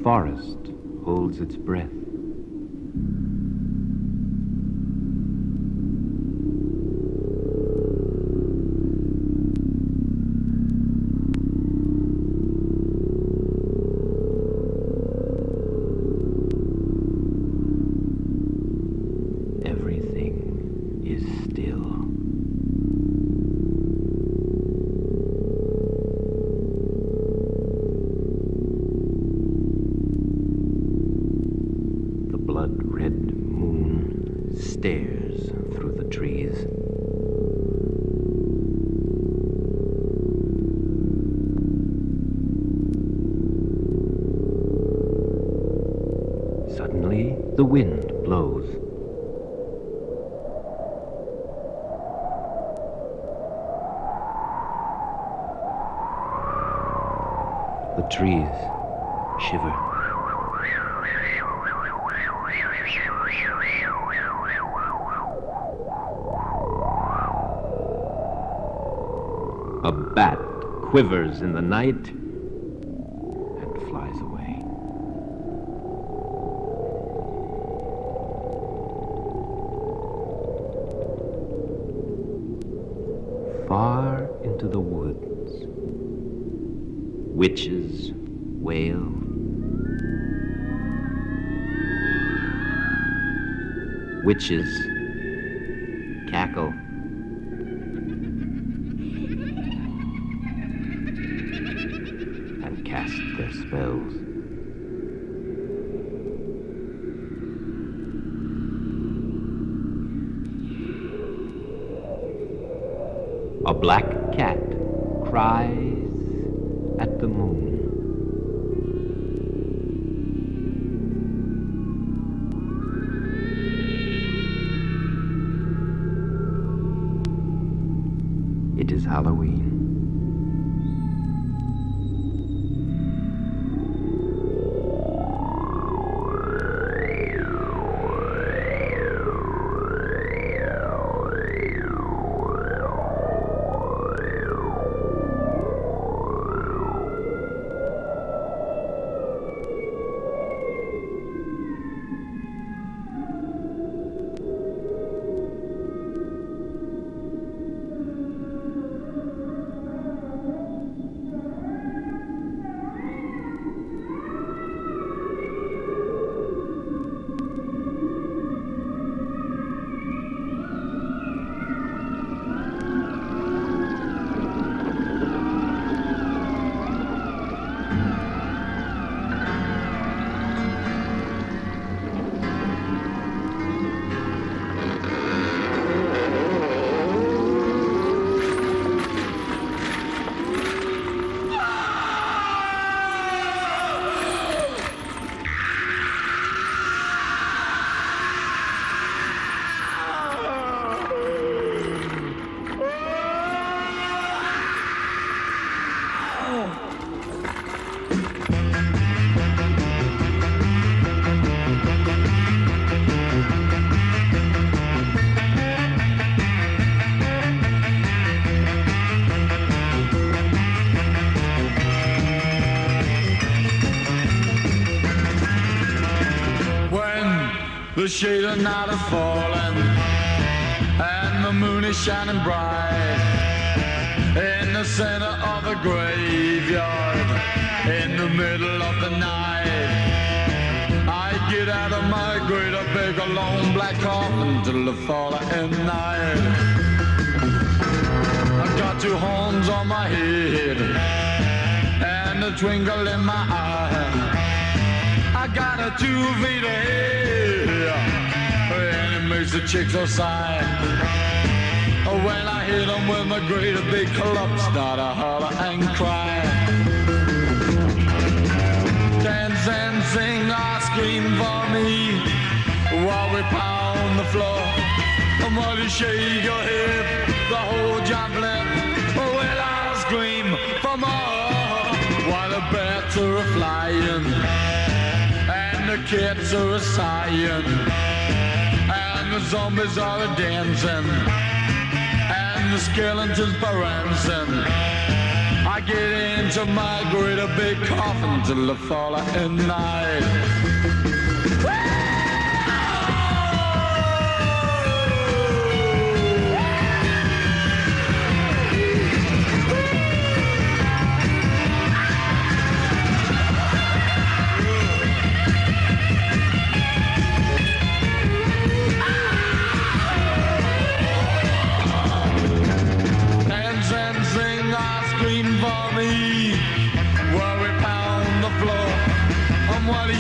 forest holds its breath. Everything is still. The blood-red moon stares through the trees. Suddenly, the wind blows. The trees shiver. A bat quivers in the night and flies away. Far into the woods, witches wail. Witches cackle. And cast their spells. A black cat cries at the moon. It is Halloween. The shade of night is falling, and the moon is shining bright in the center of the graveyard, in the middle of the night. I get out of my grave, a big long black coffin till the falling night. I got two horns on my head and a twinkle in my eye. I got a 2 feet ahead, and it makes the chicks so sigh. When I hit them with my great big club, start a holler and cry. Dance and sing or scream for me while we pound the floor. While you shake your hip, the whole jump lip. Well, I'll scream for more while the bats are flying. The cats are sighing, and the zombies are dancing, and the skeletons prancing. I get into my great big coffin till the fall of the night.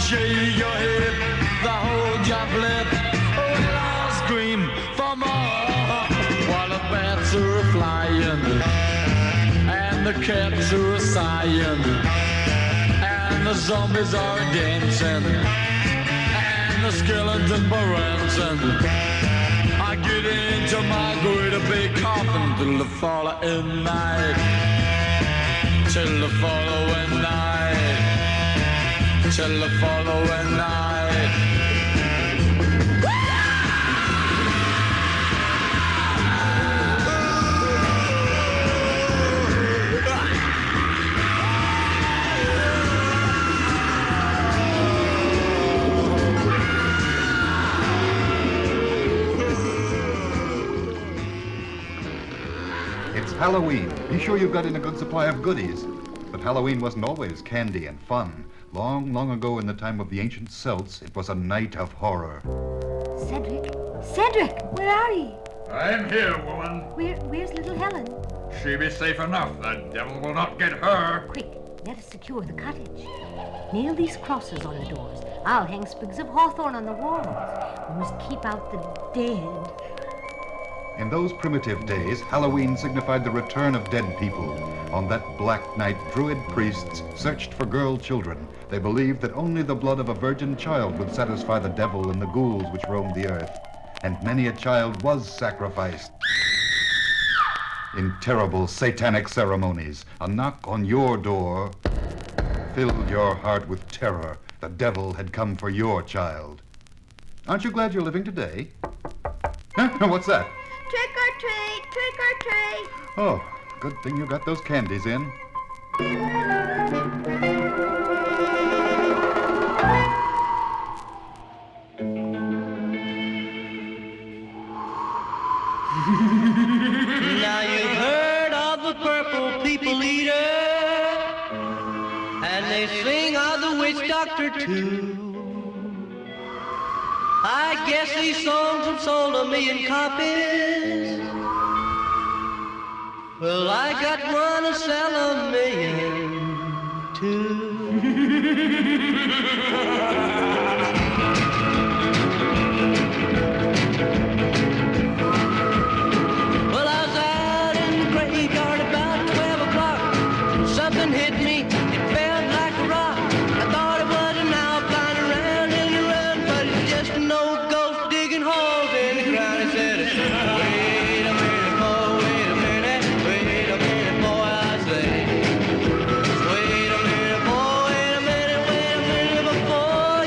Shake your hip, the whole job lip. Well, I'll scream for more while the bats are flying and the cats are sighing and the zombies are dancing and the skeletons are prancing. I get into my great big coffin till the following night, till the following night, till the following night. It's Halloween. Be sure you've got in a good supply of goodies. But Halloween wasn't always candy and fun. Long, long ago in the time of the ancient Celts, it was a night of horror. Cedric? Cedric, where are you? I'm here, woman. Where's little Helen? She be safe enough. The devil will not get her. Quick, let us secure the cottage. Nail these crosses on the doors. I'll hang sprigs of hawthorn on the walls. We must keep out the dead. In those primitive days, Halloween signified the return of dead people. On that black night, Druid priests searched for girl children. They believed that only the blood of a virgin child would satisfy the devil and the ghouls which roamed the earth. And many a child was sacrificed in terrible satanic ceremonies. A knock on your door filled your heart with terror. The devil had come for your child. Aren't you glad you're living today? Huh? What's that? Trick or treat, trick or treat. Oh, good thing you got those candies in. Now you've heard of the purple people eater, and they sing of the witch doctor too. I guess these songs have sold 1 million copies. Well, I got one to sell 1 million too. Well, I was out in the graveyard about 12 o'clock. Something hit me, it felt like a rock. I thought it was an owl flying around in the run, but it's just an old ghost digging holes in the ground. It said, wait a minute, boy, wait a minute, boy, I say. Wait a minute, boy, wait a minute before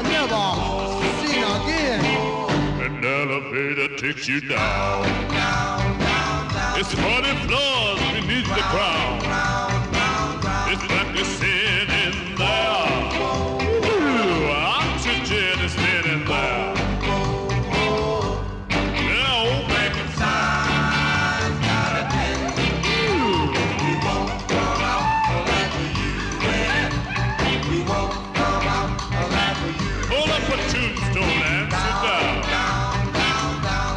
never, never sing again. An elevator takes you down. It's 40 floors beneath the ground. It's like you're sitting in there. Ooh, oxygen is sitting there. Yeah, old Frankenstein's got a den. We won't come out like we used to. We won't come out like we used to. Hold up a tombstone and sit down.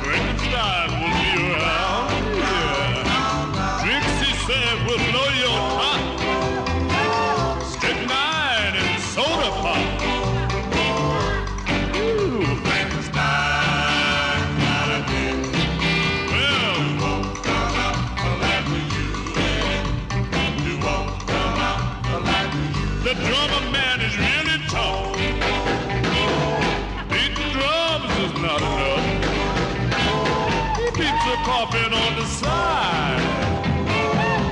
Frankenstein will be around. Yeah. Drinks, he said, will blow your top. Strychnine and soda pop. Ooh, Frankenstein got a den. Well, we won't come out like we used to. We won't come out like we used to. The drummer man is really tough. Beating drums is not enough. He beats a coffin on the side.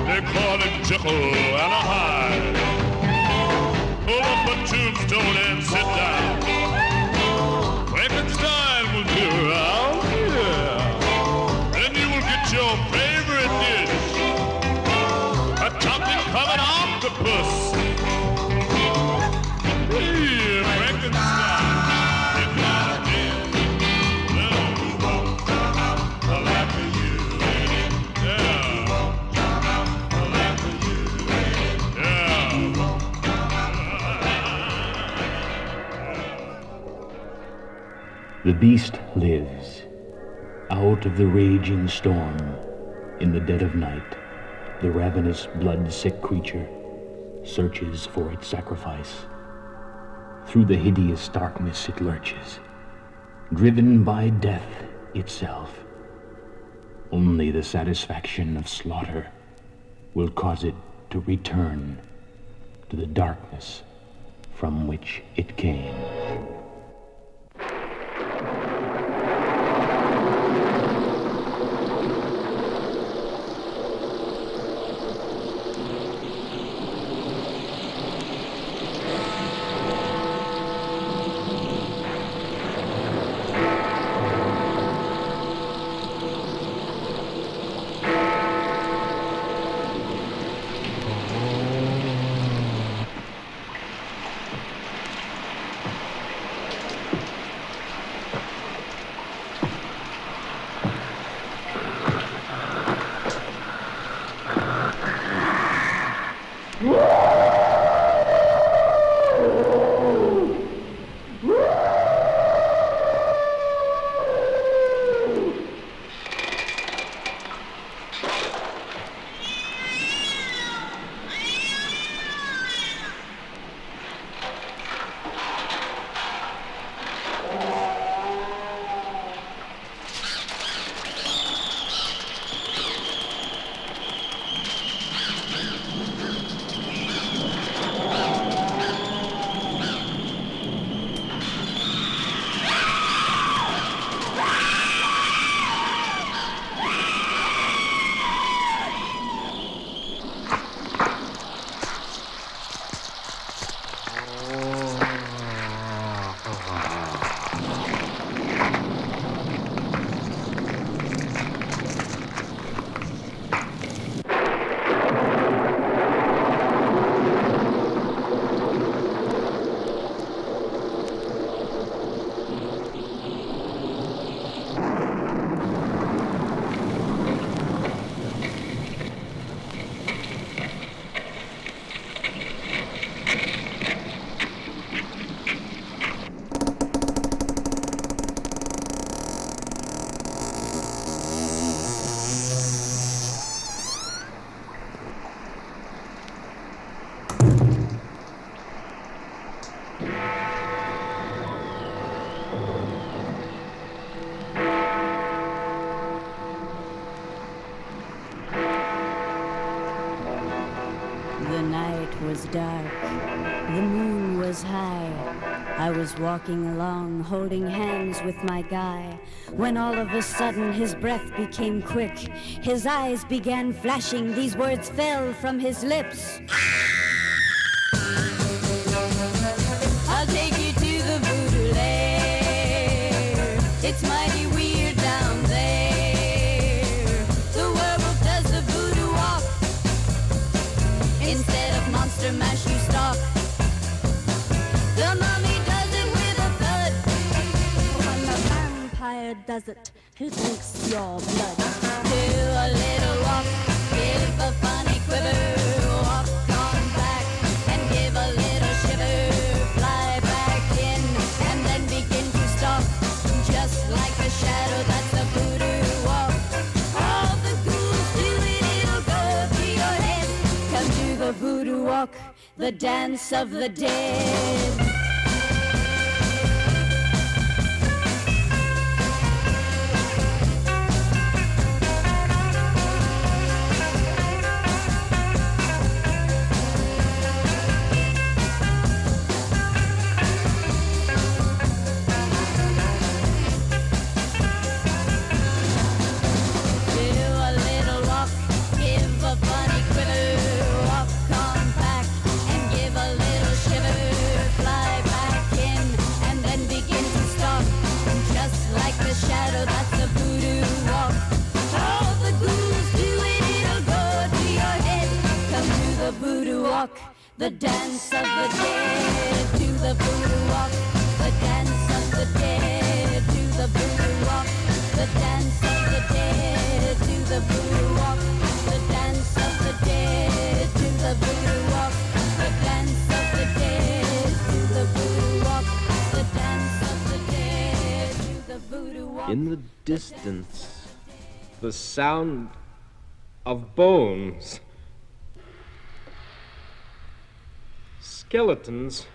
They call it Jekyll and a Hyde. Pull up a tombstone and sit down. Frankenstein will be around, yeah. Then you will get your favorite dish. A chocolate covered octopus. Hey, Frankenstein, you got a den. Well, we won't come out like we used to. Yeah. We won't come out like we used to. Yeah. We won't come out. The beast lives. Out of the raging storm, in the dead of night, the ravenous, blood-sick creature searches for its sacrifice. Through the hideous darkness it lurches, driven by death itself. Only the satisfaction of slaughter will cause it to return to the darkness from which it came. was dark, the moon was high. I was walking along, holding hands with my guy, when all of a sudden his breath became quick. His eyes began flashing, these words fell from his lips. I'll take you to the moon. It's mighty weird down there. The werewolf does the voodoo walk. Instead of monster mash, you stalk. The mummy does it with a thud. When the vampire does it, he drinks your blood. Do a little walk, give a funny quiver. Walk on back and give a little shiver. Fly back in and then begin to stalk. Just like a shadow, that's the voodoo walk. All the ghouls do it, it'll go to your head. Come to the voodoo walk, the dance of the dead. The dance of the dead, to the voodoo walk. The dance of the dead, to the voodoo walk. The dance of the dead, to the voodoo walk. The dance of the dead, to the voodoo walk. The dance of the dead, to the voodoo walk. The dance of the dead, to the voodoo walk. In the distance, the sound of bones. Skeletons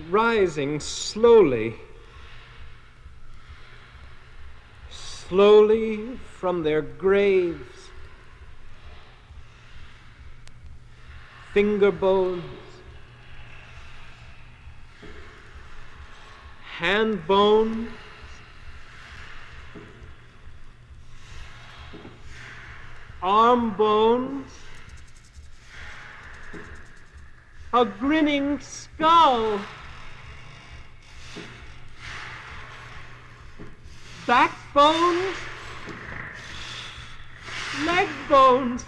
rising slowly from their graves. Finger bones, hand bones, arm bones, a grinning skull, backbones, leg bones,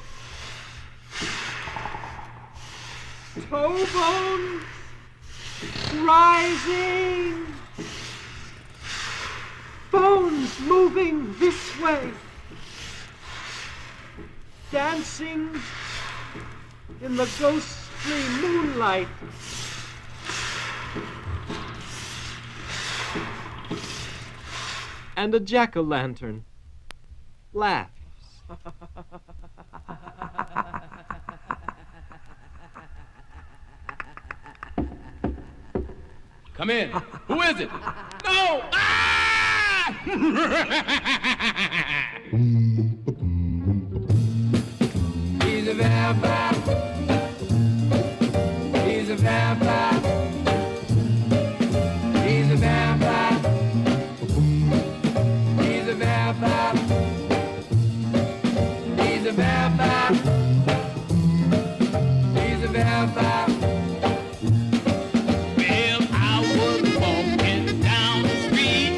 toe bones, rising, bones moving this way, dancing in the ghostly moonlight. And a jack-o'-lantern laughs. Come in. Who is it? No! Ah! He's a vampire. He's a vampire. He's a vampire. He's a vampire. He's a vampire. He's a vampire. Well, I was walking down the street.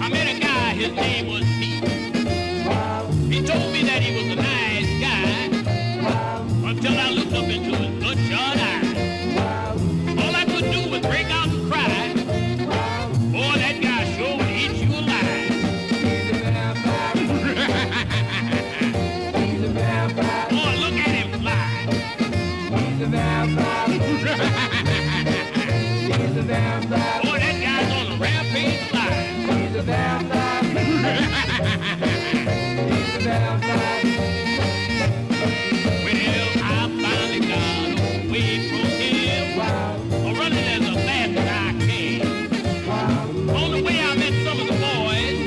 I met a guy, his name was Pete. He told me that he was a nice guy until I looked up into his bloodshot eyes. All I could do was break out and cry. Boy, that guy sure would eat you alive. He's a vampire. He's a vampire. Boy, look at him fly. He's a vampire. He's a vampire. Boy, that guy's on a rampage live. He's a vampire. He's a vampire. Well, I finally got away from him. Running as fast as I can. On the way, I met some of the boys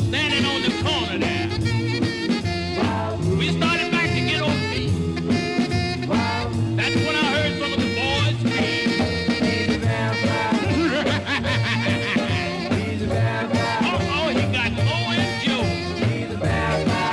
standing on the corner there. We started back to get on feet. That's when I heard some of the boys scream. He's a vampire. He's a vampire. Oh, he got low and Joe. He's a vampire.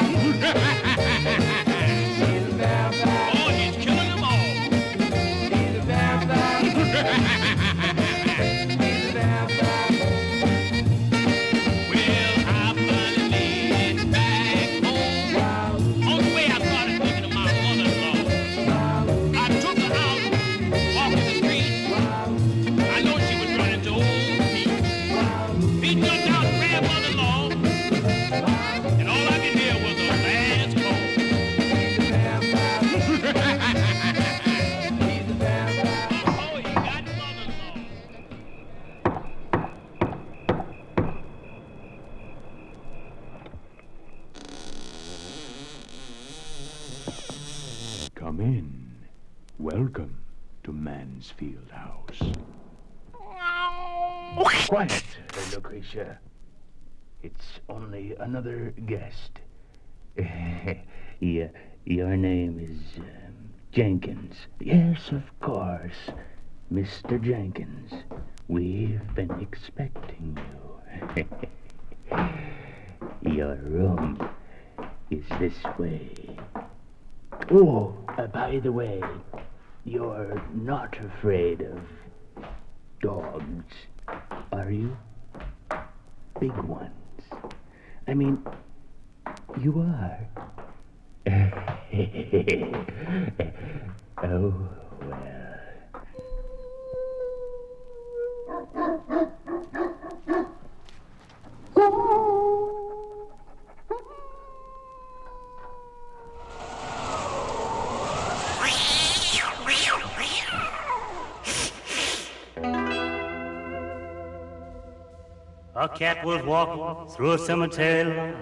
Quiet, Lucretia. It's only another guest. Your name is Jenkins. Yes, of course. Mr. Jenkins. We've been expecting you. Your room is this way. Oh, by the way, you're not afraid of dogs, are you? Big ones. I mean, you are. Oh, well. A cat was walking through a cemetery.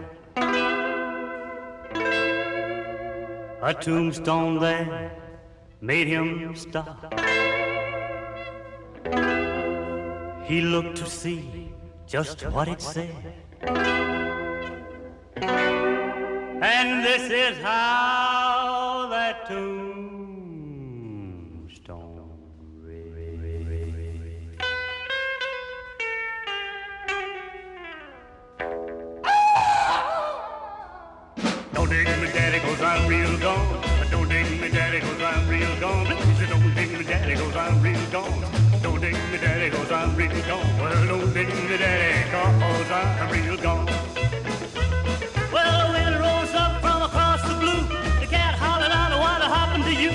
A tombstone there made him stop. He looked to see just what it said. And this is how that tombstone read. Don't dig me, daddy, 'cause I'm real gone. Don't dig me, daddy, 'cause I'm real gone. Please don't dig me, daddy, 'cause I'm real gone. Don't dig me, daddy, 'cause I'm real gone. Well, don't dig me, daddy, 'cause I'm real gone. Well, the wind rose up from across the blue. The cat hollered out, what happened to you?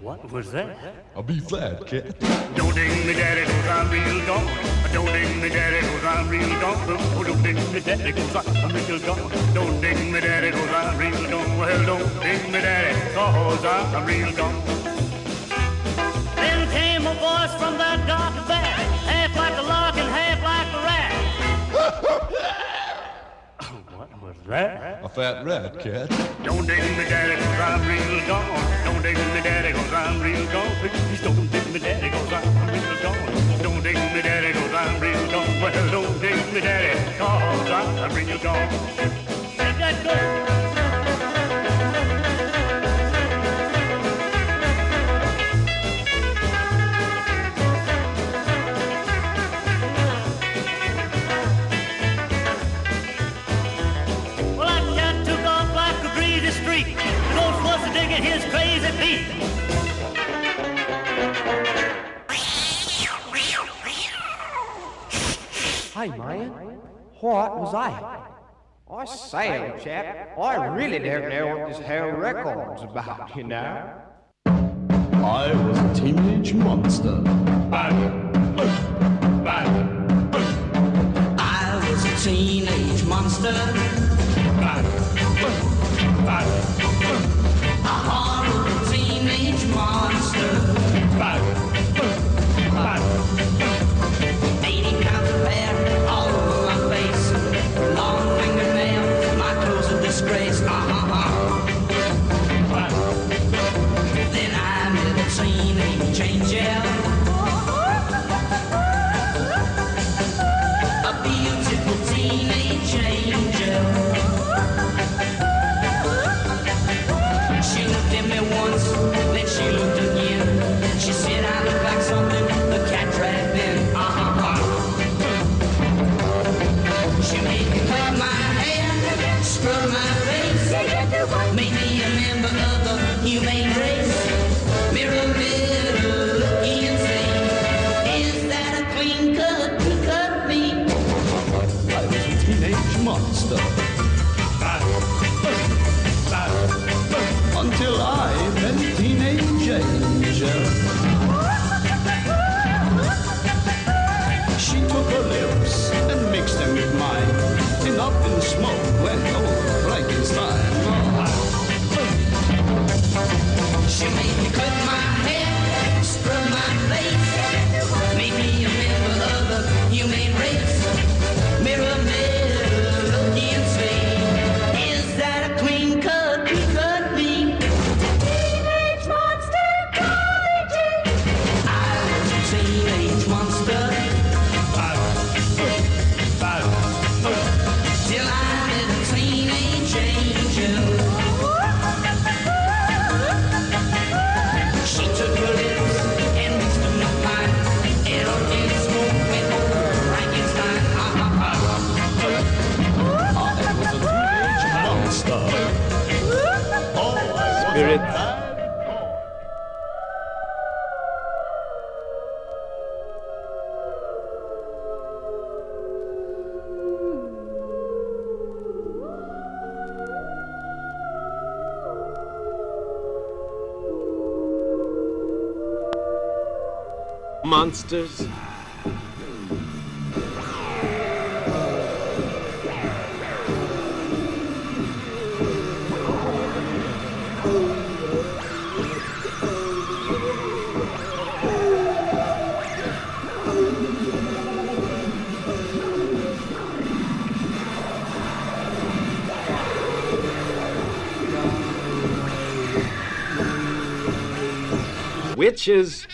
What was that? I'll be flat, cat. Don't dig me, daddy, 'cause I'm real gone. Don't dig me, daddy, 'cause I'm real gone. Oh, don't dig me, daddy, 'cause I'm real gone. Don't dig me, daddy, 'cause I'm real gone. Well, don't dig me, daddy, 'cause I'm real gone. Then came a voice from that dark back, half like a lark and half like a rat. What was that? A fat rat, cat. Don't dig me, daddy, 'cause I'm real gone. Don't dig me, daddy, 'cause I'm real gone. Please don't dig me, daddy, 'cause I'm real gone. Don't dig me, daddy, 'cause I'm real gone. Well, don't dig me, daddy, 'cause I'm real gone. Let that go. His crazy beat. Hey, man. What was that? I say, old chap, I really don't know what this whole record's about, you know? I was a teenage monster. I was a teenage monster. A horrible teenage monster. 80 pounds of hair all over my face. Long fingernail, my clothes a disgrace. Then I met a teenage angel. A beautiful teenage angel. She looked at me once, then she looked again. She said I look like something the cat dragged in. She made me cut my hair, scrub my face, made me a member of the humane race. Mirror, mirror, look and say, is that a clean cut? Cut me. I was a teenage monster. Until I met teenage angel. She took her lips and mixed them with mine. And up in smoke went old Frankenstein. She made me cut my hair, scrub my face, made me a member of the humane race. Mirror, mirror, look and say, Monsters. Witches.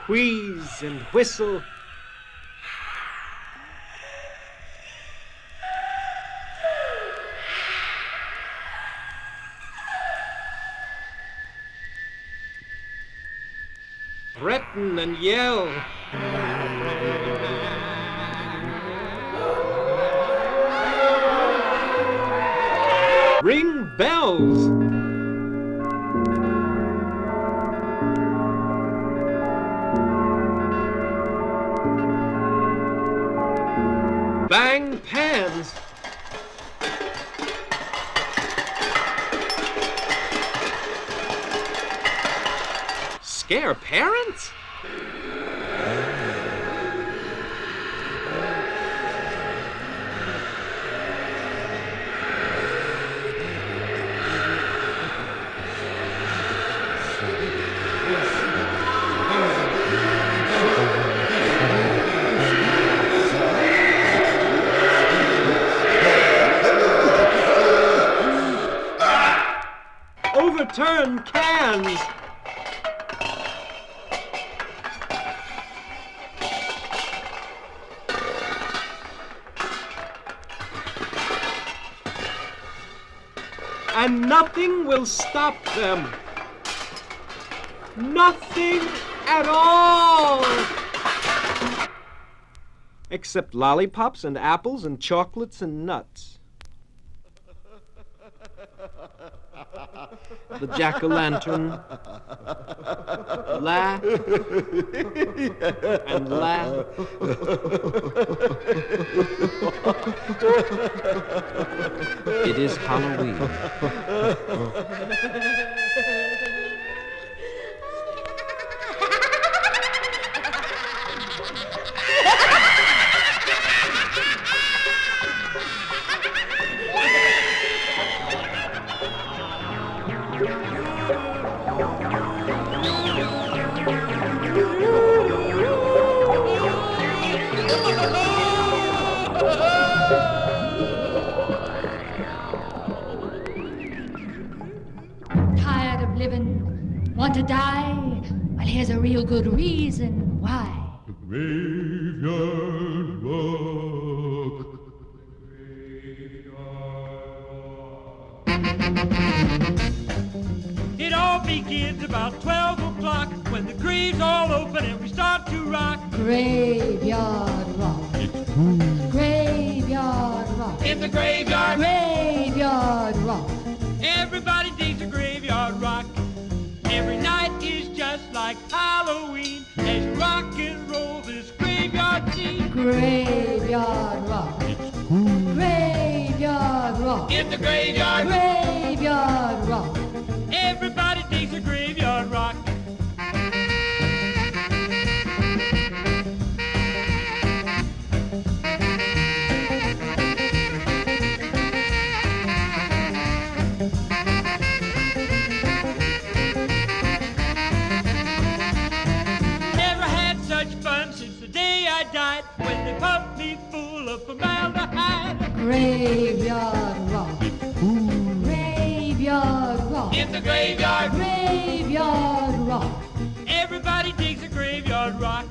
Wheeze and whistle. Threaten and yell. Ring bells. Bang pans. Scare parents? Overturn cans. And nothing will stop them. Nothing at all. Except lollipops and apples and chocolates and nuts. The jack-o'-lantern laugh and laugh. It is Halloween. Tired of living, want to die? Well, here's a real good reason why. Graveyard walk. It all begins about 12 o'clock when the graves all open and we start to rock. Graveyard rock. Graveyard rock. In the graveyard. Graveyard rock. Everybody digs a graveyard rock. Every night is just like Halloween. There's rock and roll this graveyard scene. Graveyard rock. Graveyard rock. In the graveyard. Graveyard rock. Everybody digs a graveyard rock. Never had such fun since the day I died, when they pumped me full of formaldehyde. Graveyard rock. in the graveyard. Graveyard rock. Everybody digs a graveyard rock.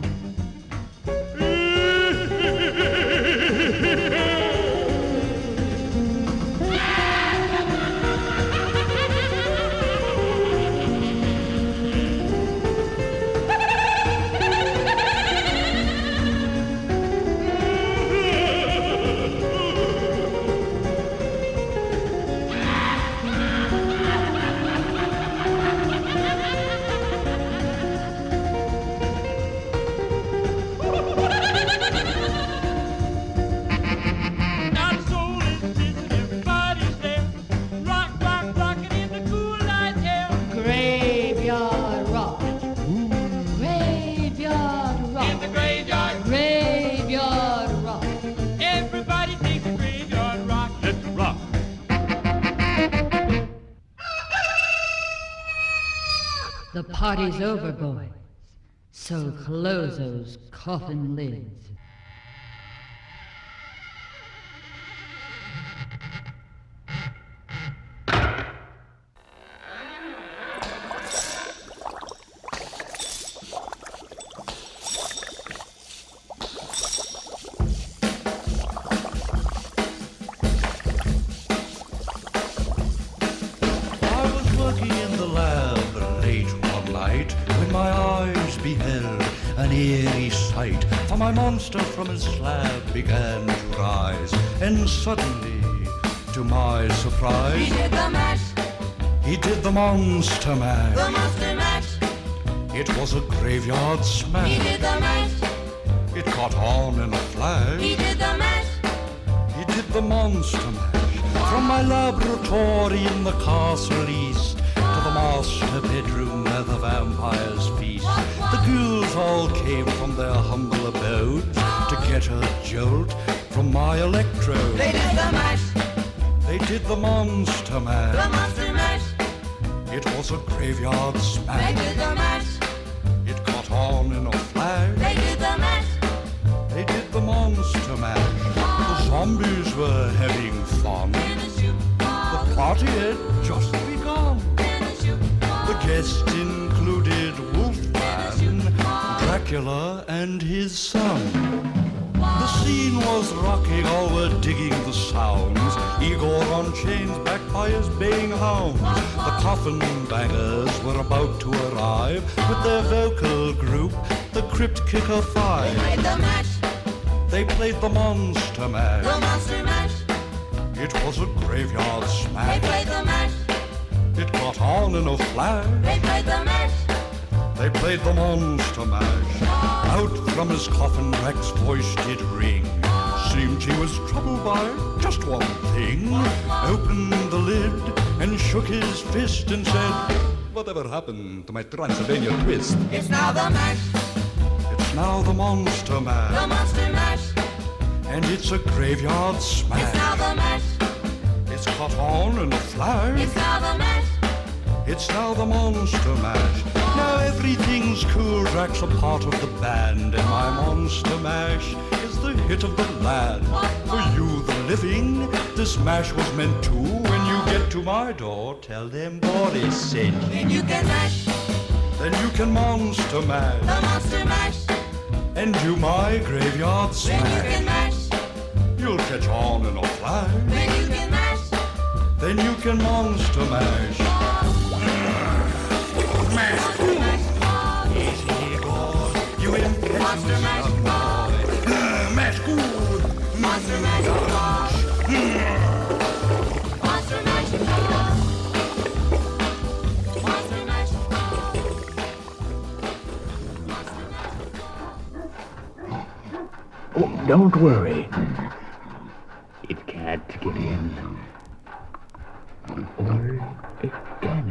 Graveyard rock. Graveyard rock. In the graveyard. Graveyard rock. Everybody digs a graveyard rock. Let's rock. The party's over, boys. So close those coffin lids. For my monster from his slab began to rise, and suddenly, to my surprise, He did the mash. He did the monster mash. The monster mash. It was a graveyard smash. He did the mash. It caught on in a flash. He did the mash. He did the monster mash. From my laboratory in the castle east to the master bedroom where the vampires feast. The ghouls all came from their humble abode to get a jolt from my electrode. They did the mash. They did the monster mash. The monster mash. It was a graveyard smash. They did the mash. It caught on in a flash. They did the mash. They did the monster mash. The zombies were having fun. The party had just begun. The guests included Wolfman, Dracula, and his son. The scene was rocking, all were digging the sounds. Igor on chains, backed by his baying hounds. The coffin bangers were about to arrive with their vocal group, the Crypt Kicker Five. They played the mash. They played the monster mash. The monster mash. It was a graveyard smash. They played the mash. It caught on in a flash. They played the mash. They played the monster mash. Out from his coffin, Rex's voice did ring. Seemed he was troubled by just one thing. Opened the lid and shook his fist and said, "Whatever happened to my Transylvania twist?" It's now the mash. It's now the monster mash. The monster mash. And it's a graveyard smash. It's now the mash. It's caught on in a flash. It's now the mash. It's now the monster mash. Now everything's cool. Drac's a part of the band, and my monster mash is the hit of the land. For you, the living, this mash was meant to. When you get to my door, tell them Boris sent you. Then you can mash. Then you can monster mash. The monster mash. And do my graveyard smash. Then you can mash. You'll catch on in a flash. Then you can mash. Then you can monster mash. Mash. Easy, Igor. You Monster mash. Mash good. Monster mash. Monster mash. Monster mash. Oh, don't worry. It can't get in. Or it can.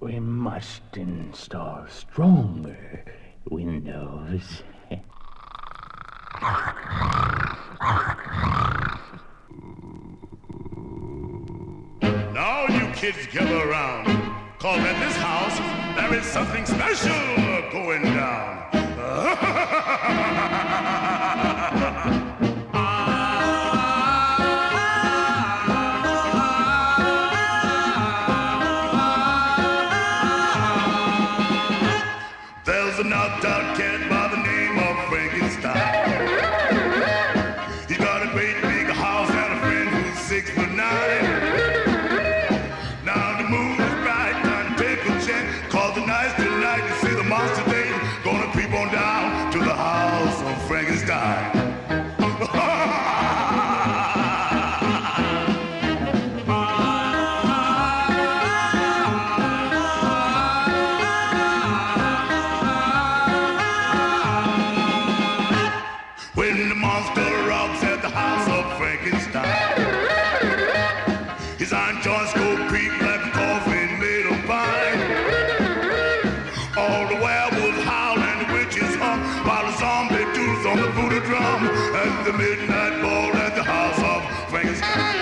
We must install stronger windows. Now kids gather around. Cause at this house, there is something special going down. There's a knocked out cat by the name of Frankenstein. He's got a great big house and a friend who's 6'9". Now the moon is bright, time to take a check. Cause tonight's the night to see the monster day. Gonna creep on down to the house of Frankenstein. When the monster rocks at the house of Frankenstein, his iron joints go creak like a coffin made of pine. All the werewolves howl and the witches hum, while the zombie doodles on the voodoo drum at the midnight ball at the house of Frankenstein.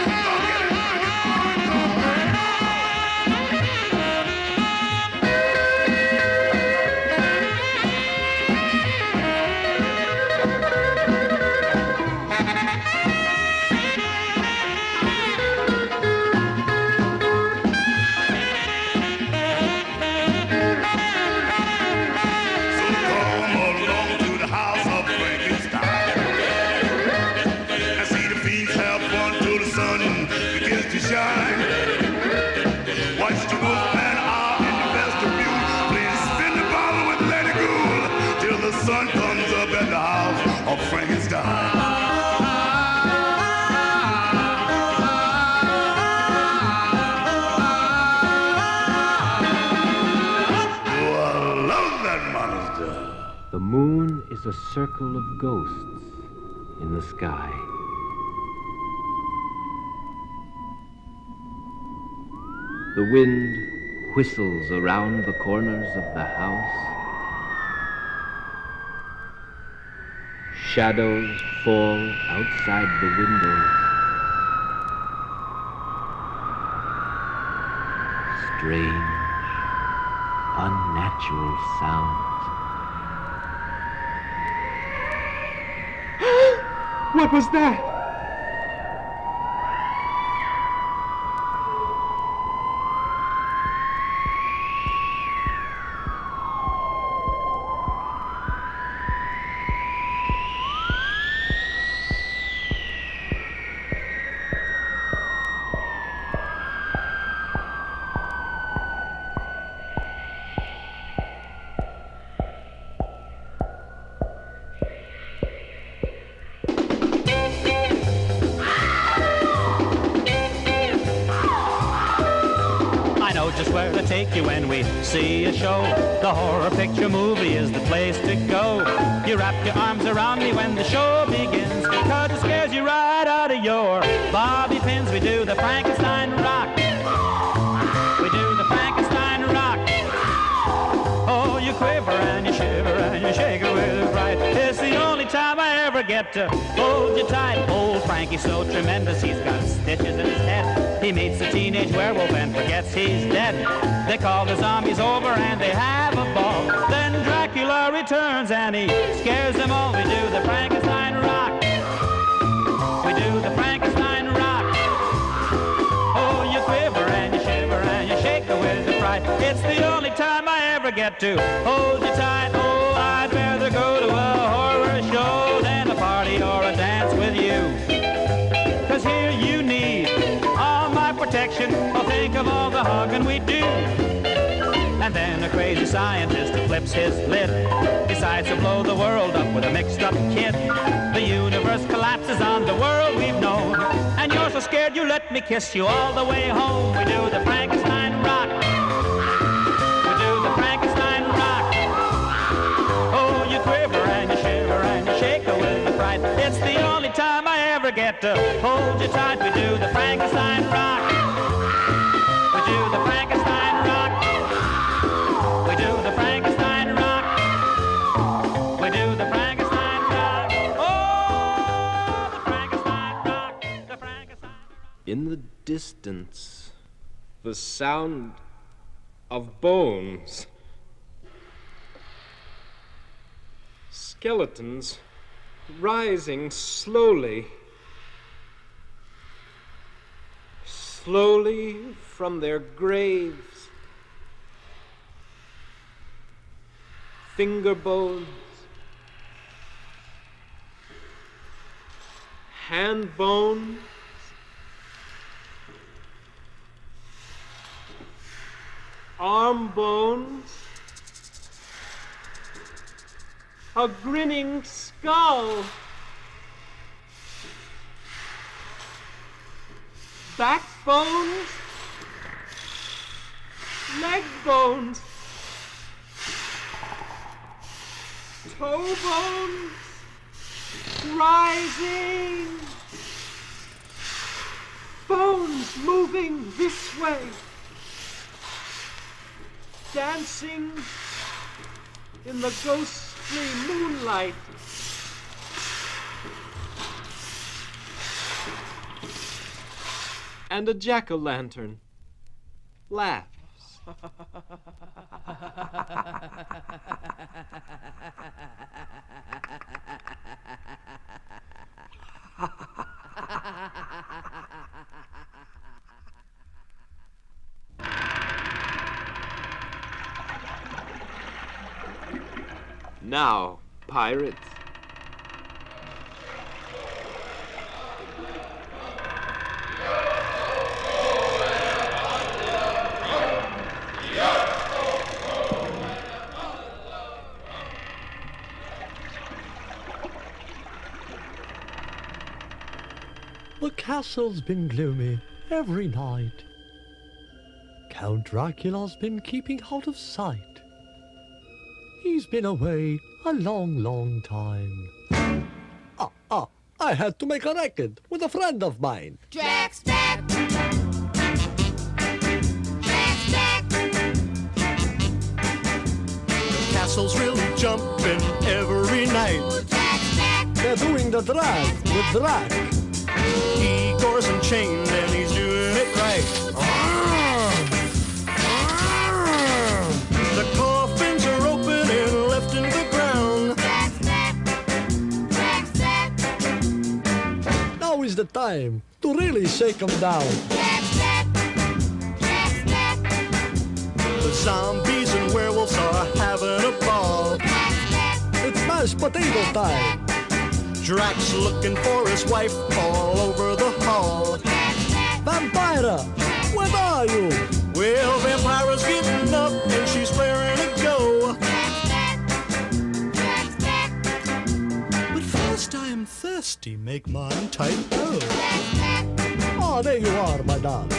Watch the wolfman out in the vestibule. Please spin the bottle and let it cool till the sun comes up at the house of Frankenstein. Oh, I love that monster. The moon is a circle of ghosts in the sky. The wind whistles around the corners of the house. Shadows fall outside the windows. Strange, unnatural sounds. What was that? Just where to take you when we see a show. The horror picture movie is the place to go. You wrap your arms around me when the show begins, cause it scares you right out of your bobby pins. We do the Frankenstein rock. We do the Frankenstein rock. Oh, you quiver and you shiver and you shake it with fright. It's the only time I ever get to hold you tight. Old Frankie's so tremendous, he's got stitches in his head. He meets a teenage werewolf and forgets he's dead. They call the zombies over and they have a ball. Then Dracula returns and he scares them all. We do the Frankenstein rock. We do the Frankenstein rock. Oh, you quiver and you shiver and you shake with the fright. It's the only time I ever get to hold you tight. Oh, I'd rather go to a horror show than a party or a dance with you. Cause here you need all my protection. Oh, think of all the hugging we do. And then a crazy scientist flips his lid, decides to blow the world up with a mixed up kid. The universe collapses on the world we've known, and you're so scared you let me kiss you all the way home. We do the Frankenstein rock. We do the Frankenstein rock. Oh, you quiver and you shiver and you shake with the fright. It's the only time I ever get to hold you tight. We do the Frankenstein rock. We do the Frankenstein rock. We do the Frankenstein rock. We do the Frankenstein rock. Oh, the Frankenstein rock. The Frankenstein rock. In the distance, the sound of bones. Skeletons rising slowly, slowly from their graves. Finger bones, hand bones, arm bones, a grinning skull, backbones, leg bones, toe bones, rising, bones moving this way, dancing in the ghostly moonlight. And a jack-o'-lantern laughs. Now, pirates. The castle's been gloomy every night. Count Dracula's been keeping out of sight. He's been away a long, long time. I had to make a record with a friend of mine. Drax back. Drax back. The castle's really jumping every night. Drax back. They're doing the drag with Drac. Igor's unchained and he's doing it right. The coffins are open and left in the ground. Now is the time to really shake them down. The zombies and werewolves are having a ball. It's mashed potato time. Drax looking for his wife all over the hall. Vampira, where are you? Well, Vampira's getting up and she's raring to go. But first I am thirsty, make mine tight go. Oh, there you are, my darling.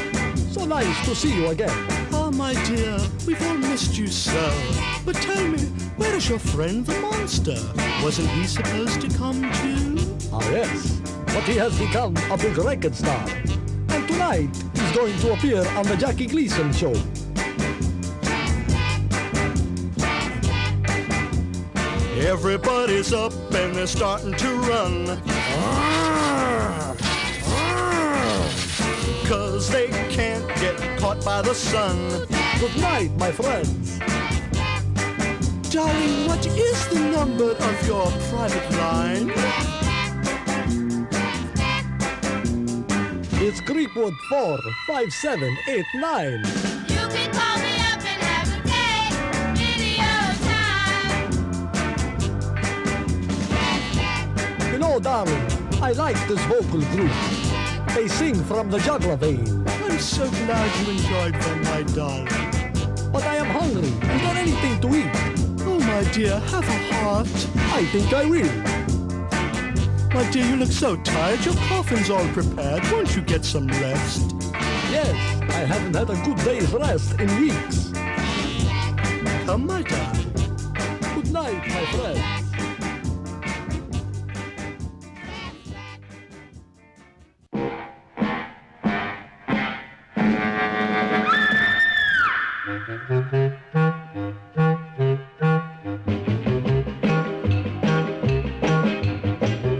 So nice to see you again. Oh, my dear, we've all missed you so. But tell me, where is your friend the monster? Wasn't he supposed to come too? Ah, yes, but he has become a big record star. And tonight, he's going to appear on the Jackie Gleason show. Everybody's up and they're starting to run. 'Cause they can't get caught by the sun. Good night, my friends. Darling, what is the number of your private line? It's Creekwood 45789. You can call me up and have a day. Video time. You know, darling, I like this vocal group. They sing from the jugular vein. I'm so glad you enjoyed them, my darling. But I am hungry. Is there anything to eat? Oh, my dear, have a heart. I think I will. My dear, you look so tired. Your coffin's all prepared. Won't you get some rest? Yes, I haven't had a good day's rest in weeks. Come, my darling. Good night, my friends.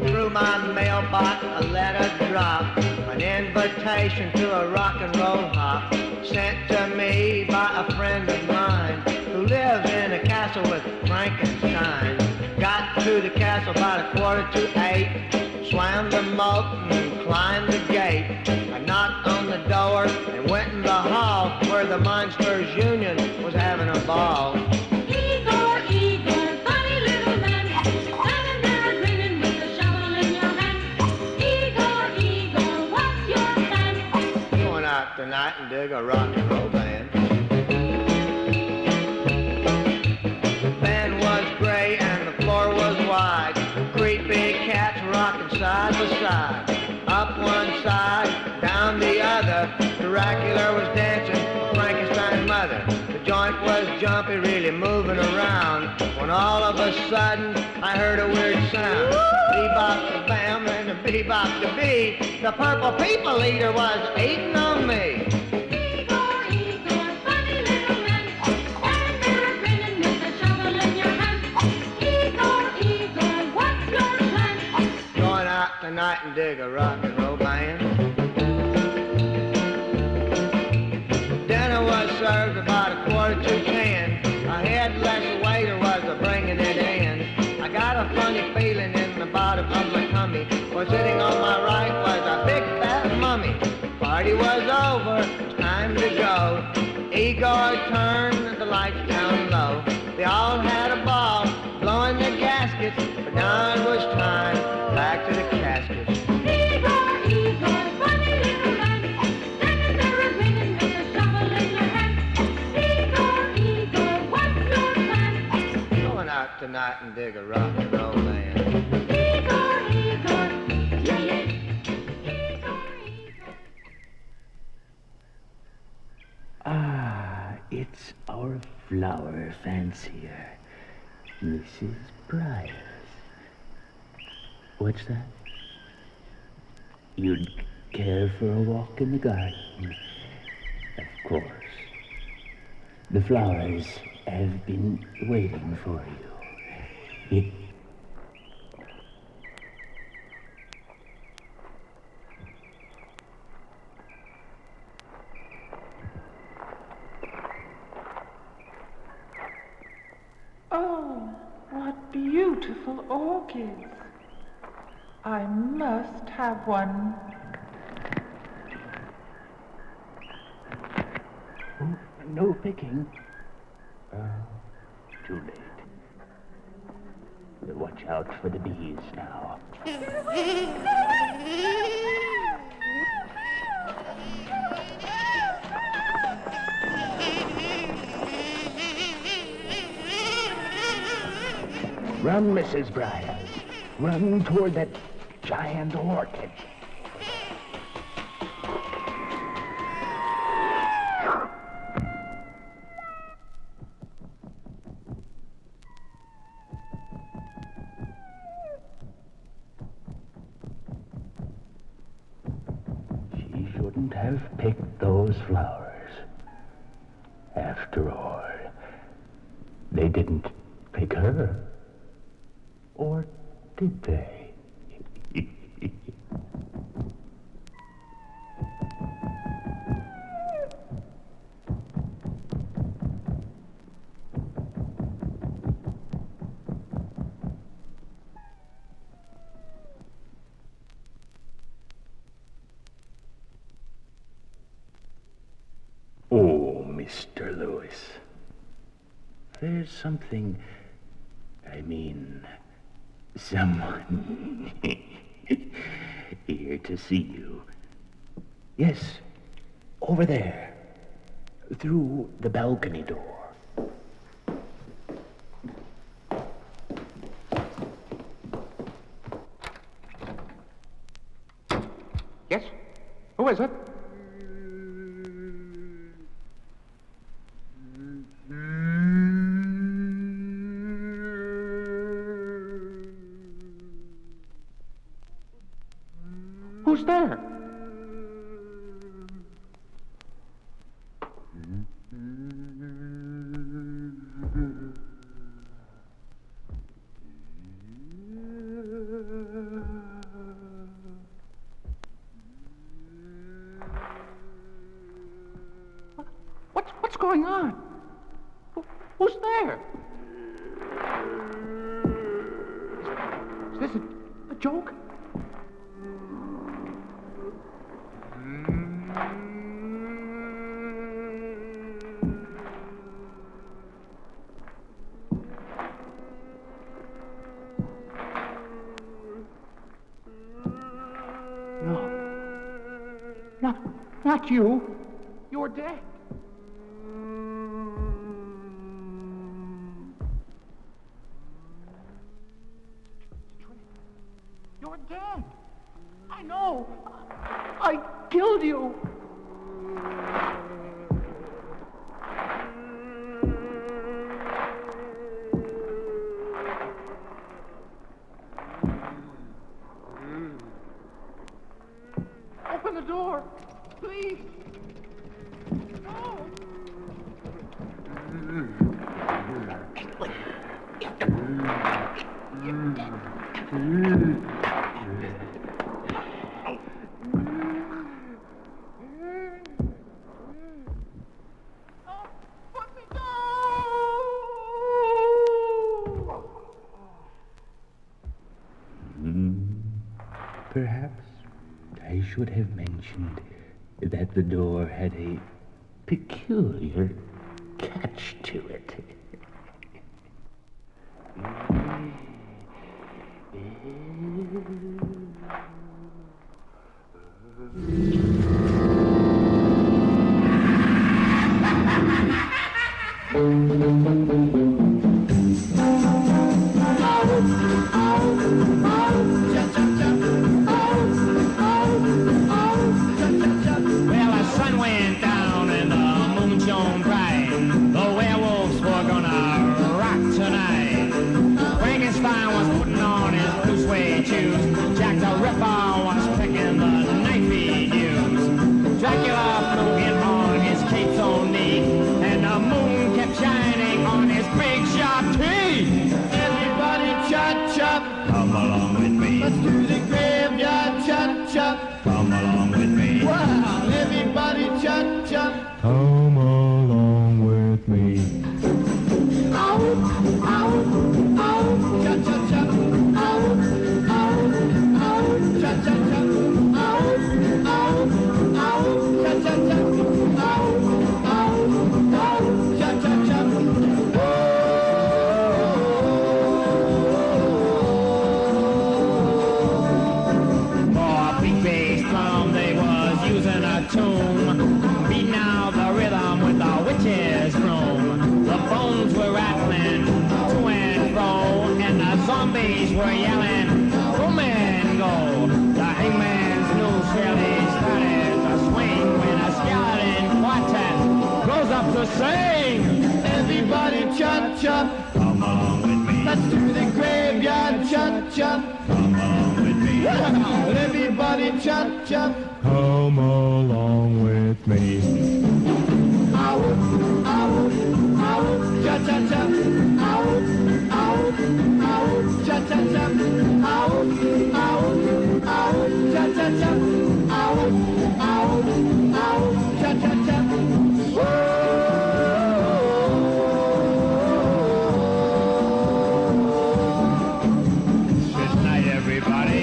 Through my mailbox, a letter dropped, an invitation to a rock and roll hop. sent to me by a friend of mine who lives in a castle with Frankenstein. Got to the castle about 7:45, swam the moat and climbed the gate. I knocked on the door and went in the hall where the Monsters Union was having a ball. Igor, Igor, funny little man, standing there grinning with a shovel in your hand. Igor, Igor, what's your plan? Going out tonight and dig a rock and roll band. The band was gray and the floor was wide. Creepy cats rocking side by side. Up one side, down the other. Dracula was dancing with Frankenstein's mother. The joint was jumpy, really moving around. When all of a sudden, I heard a weird sound. Bebop the bam and the bebop the bee. The purple people eater was eating on me. Igor, Igor, funny little man, standing there grinning with a shovel in your hand. Igor, Igor, what's your plan? Going out tonight and dig a rock and roll band. Dinner was served about 9:45. A headless waiter was bringing it in. I got a funny feeling in the bottom of my tummy. For sitting on my right was a big fat mummy. Party was over, it's time to go. Igor turned the lights down low. They all had a ball, blowing their gaskets, but now it was time back to the caskets. Igor, Igor, funny little man, standing there grinning with a shovel in your hand. Igor, Igor, what's your plan? Going out tonight and dig a rock and roll band. Igor, Igor, yeah. Ah, it's our flower fancier, Mrs. Bryce. What's that? You'd care for a walk in the garden? Of course. The flowers have been waiting for you. Oh, what beautiful orchids. I must have one. Oh, no picking. Too late. Watch out for the bees now. Run, Mrs. Bryce. Run toward that giant orchid. She shouldn't have picked those flowers. After all, they didn't pick her. Or did they? Oh, Mr. Lewis. There's something... someone here to see you. Yes, over there, through the balcony door. Yes? Who is it? Who's there? going on? Who's there? Is this a joke? No. Not you. You're dead. You're dead. I know. I killed you. Open the door, please. No. Perhaps I should have mentioned that the door had a peculiar catch to it. Well, the sun went down and the moon shone bright. The werewolves were gonna rock tonight. Frankenstein was putting on his blue suede shoes. Jack the Ripper was picking the knife he'd use. Dracula flew in on his cape so neat, and the moon kept shining on his big sharp teeth. Everybody chop chop, come along with me. Let's do the graveyard chop chop, come along with me. Wow, everybody chop chop, Come along with me. out, out, out, chop chop chop, out, out, out, chop chop chop, out, out, out, chop chop chop, out, out, out, chop chop chop. For a big bass drum, they was using a tune, beating out the rhythm with the witch's broom. The bones were rattling to and fro, and the zombies were yelling, come and go. The hangman's noose really started to swing when a skeleton quartet goes up to sing. Everybody chop chop, come along with me. Let's do the graveyard chop chop, come along with me. Wow, everybody chop chop, Come along with me. out, out, out, chop chop chop, out, out, out, chop chop chop, out, out, out, chop chop chop, out, out, out, chop chop chop. Good night, everybody.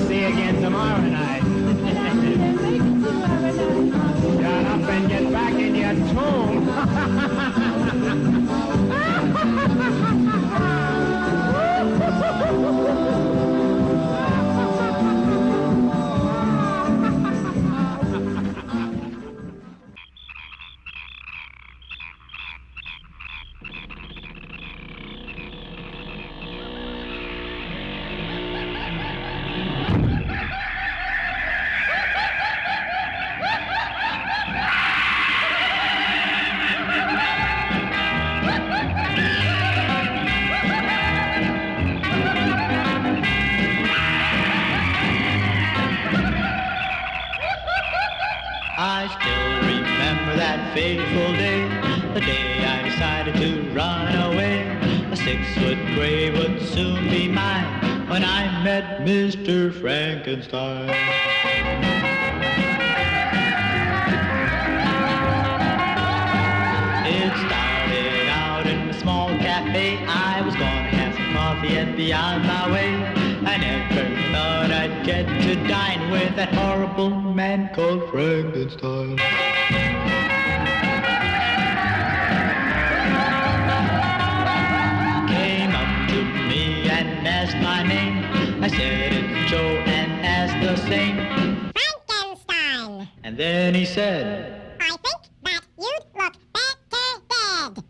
See you again tomorrow night. Shut up and get back in your I still remember that fateful day, the day I decided to run away. A 6-foot grave would soon be mine when I met Mr. Frankenstein. me on my way. I never thought I'd get to dine with that horrible man called Frankenstein. Came up to me and asked my name. I said it's Joe and asked the same. Frankenstein. And then he said, I think that you'd look better dead.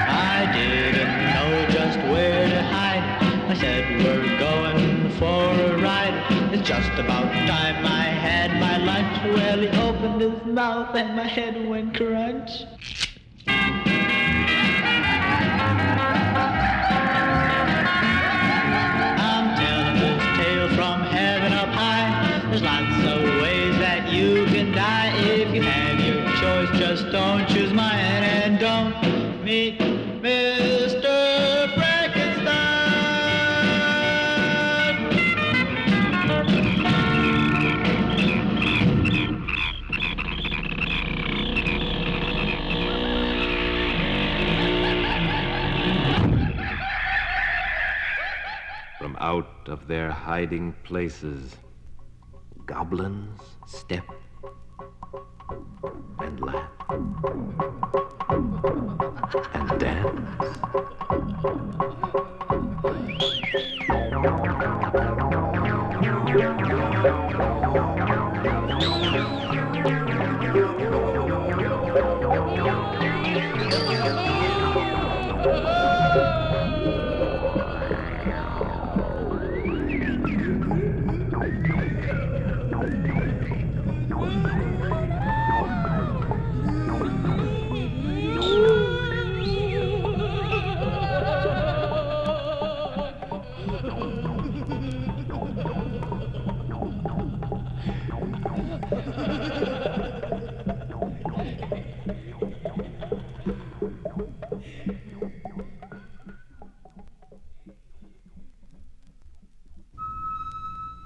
I didn't know just where to hide. I said, we're going for a ride. It's just about time I had my lunch. Well, he opened his mouth and my head went crunch. I'm telling this tale from heaven up high. There's lots of ways that you can die. If you have your choice, just don't choose mine and don't meet Mr. Frankenstein. From out of their hiding places, goblins step and laugh and dance.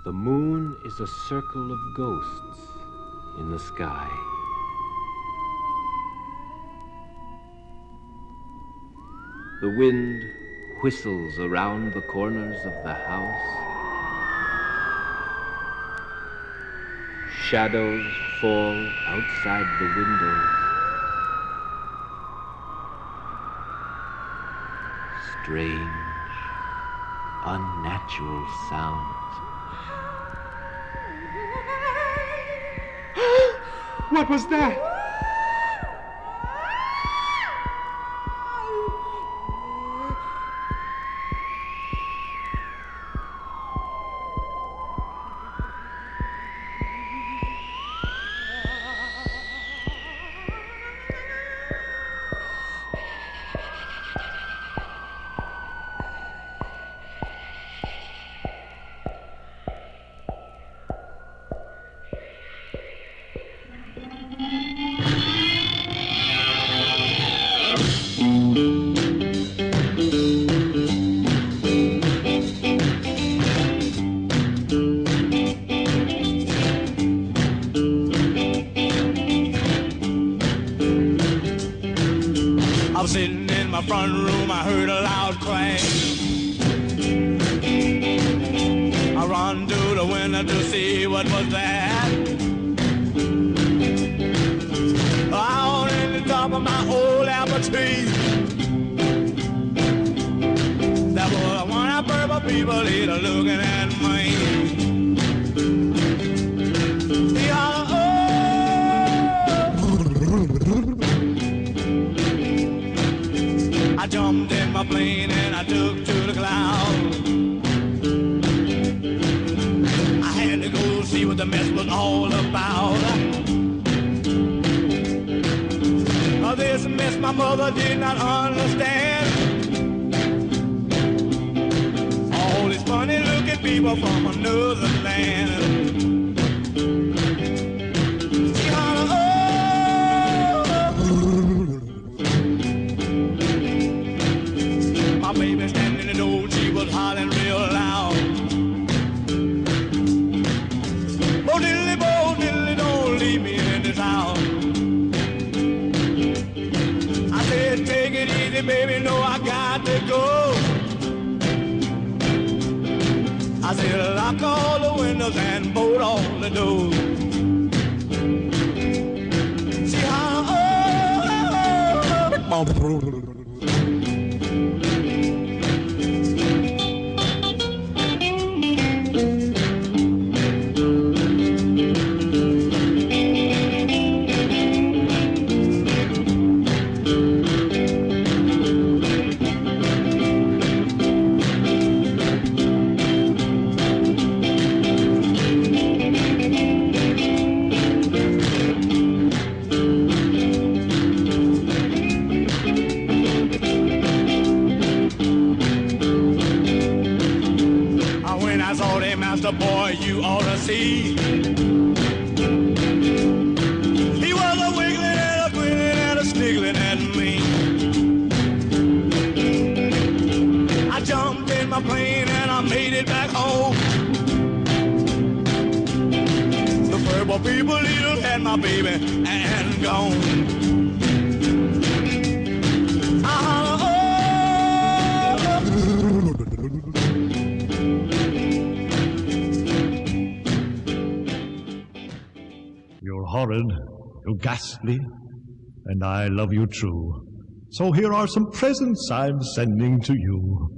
The moon is a circle of ghosts in the sky. The wind whistles around the corners of the house. Shadows fall outside the windows. Strange, unnatural sounds. What was that? I was sitting in my front room, I heard a loud clang. I run to the window to see what was that. Out in the top of my old apple tree, there was one of purple people here looking at me. He hollered, I jumped in my plane and I took to the clouds. I had to go see what the mess was all about. This mess my mother did not understand. All these funny looking people from another land. She hollered, my baby standing in the door, she was hollering real loud. Bo diddly, don't leave me in this house. I said, lock all the windows and bolt all the doors. See how, when I saw that master boy, you ought to see. He was a wiggling and a grinning and a sniggling at me. I jumped in my plane and I made it back home. The purple people little had my baby and gone. You're horrid, you're ghastly, and I love you true. So here are some presents I'm sending to you.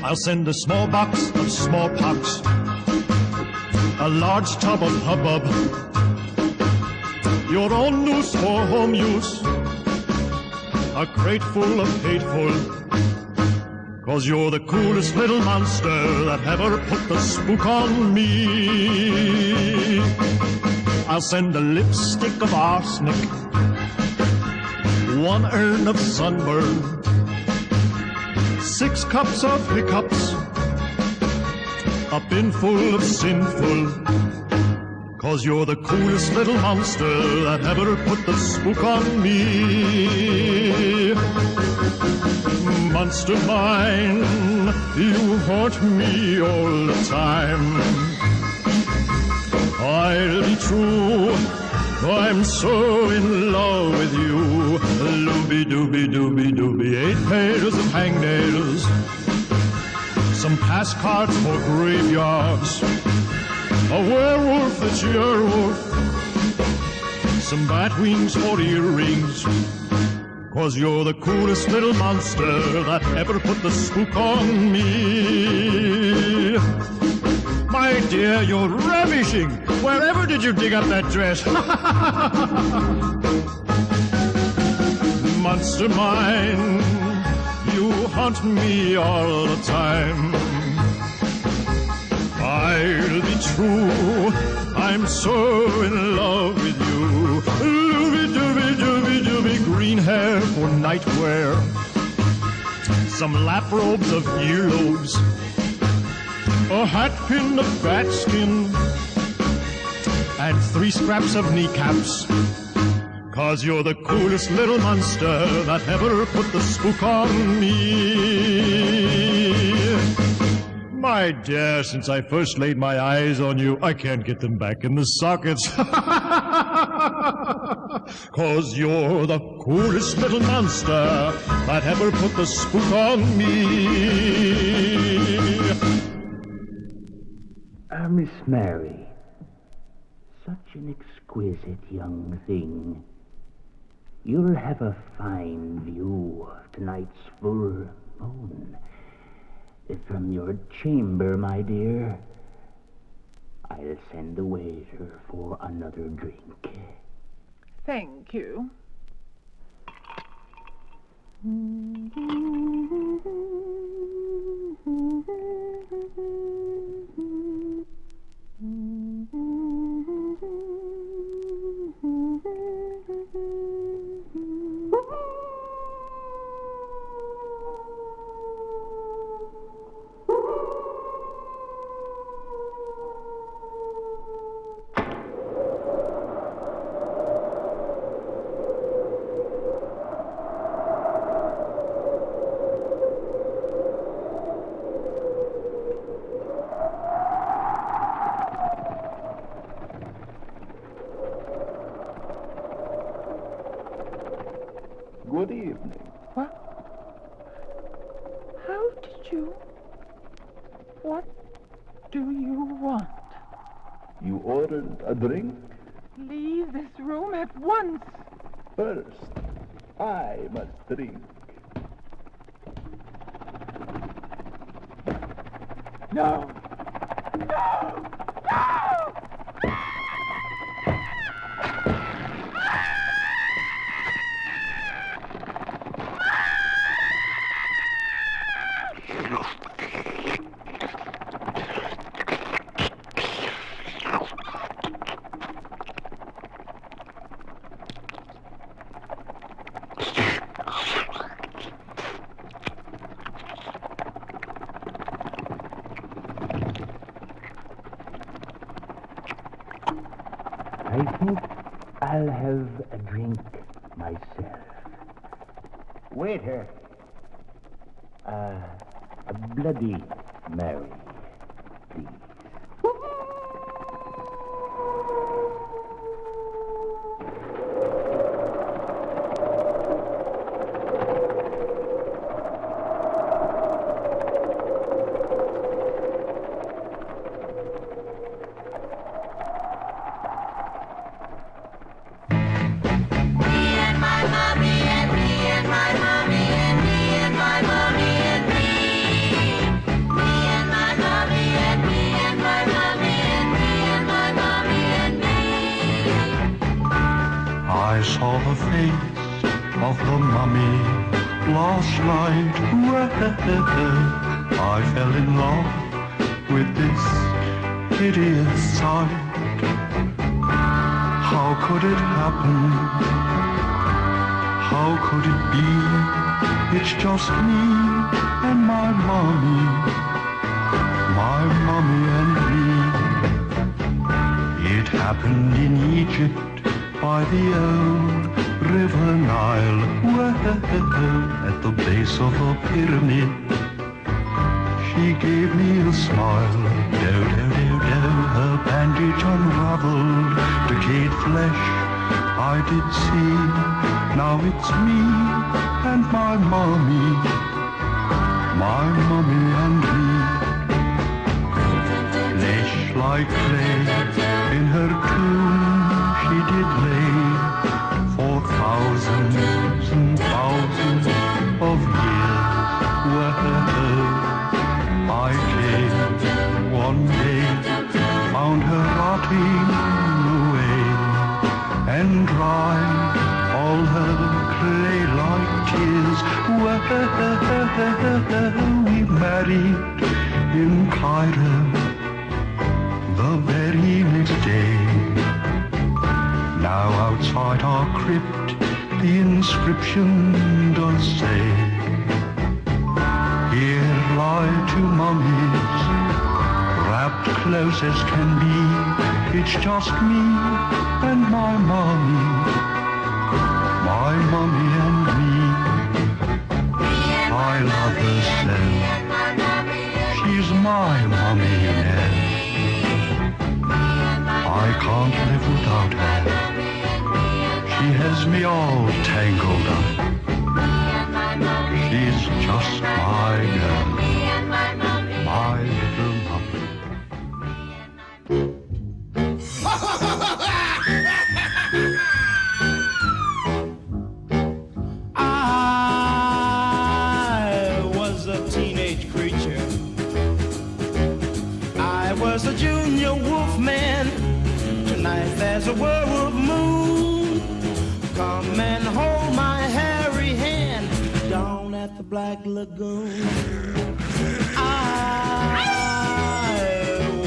I'll send a small box of smallpox, a large tub of hubbub, your own noose for home use, a crate full of hateful, 'cause you're the coolest little monster that ever put the spook on me. I'll send a lipstick of arsenic, one urn of sunburn, 6 cups of hiccups, a bin full of sinful, 'cause you're the coolest little monster that ever put the spook on me. Monster mine, you haunt me all the time. I'll be true, I'm so in love with you. Looby dooby dooby dooby, 8 pairs of hangnails, some pass cards for graveyards, a werewolf that's your wolf, some bat wings for earrings, 'cause you're the coolest little monster that ever put the spook on me. My dear, you're ravishing. Wherever did you dig up that dress? Monster mine, you haunt me all the time. I'll be true, I'm so in love with you. Dooby dooby dooby dooby, green hair for nightwear, some lap robes of earlobes, a hat pin of bat skin, and 3 scraps of kneecaps, 'cause you're the coolest little monster that ever put the spook on me. My dear, since I first laid my eyes on you, I can't get them back in the sockets. 'Cause you're the coolest little monster that ever put the spook on me. Miss Mary, such an exquisite young thing. You'll have a fine view of tonight's full moon. From your chamber, my dear, I'll send the waiter for another drink. Thank you. Good evening. What? How did you? ordered a drink? Leave this room at once. First, I must drink. No. No. No. I think I'll have a drink myself. Waiter, a Bloody Mary, please. I saw the face of the mummy last night. I fell in love with this hideous sight. How could it happen? How could it be? It's just me and my mummy and me. It happened in Egypt by the old river Nile, at the base of a pyramid. She gave me a smile, her bandage unraveled, decayed flesh I did see. Now it's me and my mummy and me. Flesh like clay in her tomb she did lay for thousands and thousands of years. I came one day, found her rotting away, and dried all her clay-like tears. We married in Cairo the very next day. Now outside our crypt the inscription does say, here lie two mummies, wrapped close as can be. It's just me and my mummy and me. I love her so, she's my mummy now. I can't live without her. She has me all tangled up. She's just my girl, my little mummy. I was a teenage creature. I was a junior wolfman. Tonight there's a werewolf moon. Come and hold my hairy hand down at the Black Lagoon. I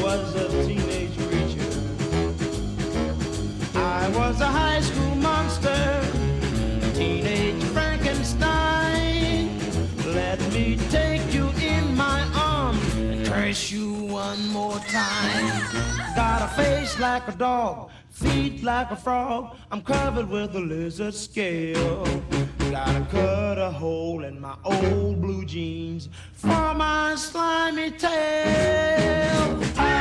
was a teenage creature. I was a high school monster, teenage Frankenstein. Let me take you in my arms and curse you one more time. Got a face like a dog, feet like a frog. I'm covered with a lizard scale. Gotta cut a hole in my old blue jeans for my slimy tail. I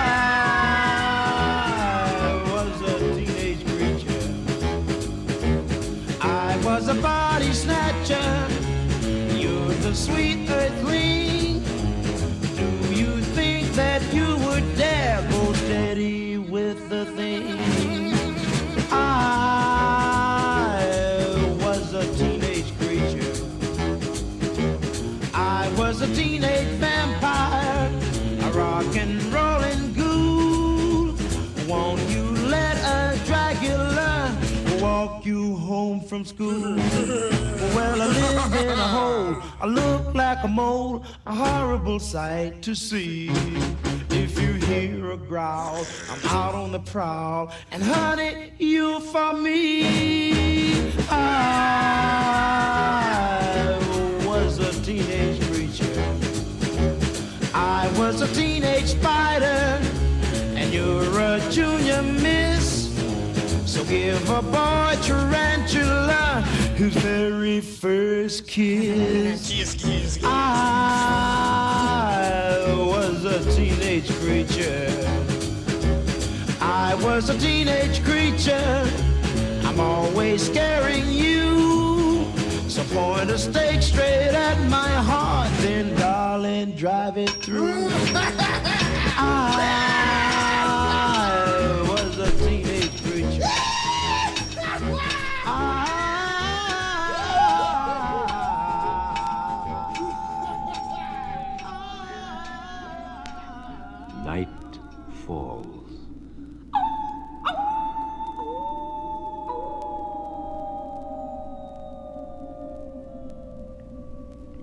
was a teenage creature. I was a body snatcher. You're the sweet earthling. Do you think that you would dare go steady with the thing? a teenage vampire, a rock and rolling ghoul. Won't you let a Dracula walk you home from school? Well, I live in a hole, I look like a mole, a horrible sight to see. If you hear a growl, I'm out on the prowl, and honey, you're for me. I was a teenage creature, I was a teenage spider, and you're a junior miss. So give a boy tarantula his very first kiss. I was a teenage creature, I was a teenage creature, I'm always scaring you. So point a stake straight at my heart, then darling, drive it through. I was a teenage creature. Night falls.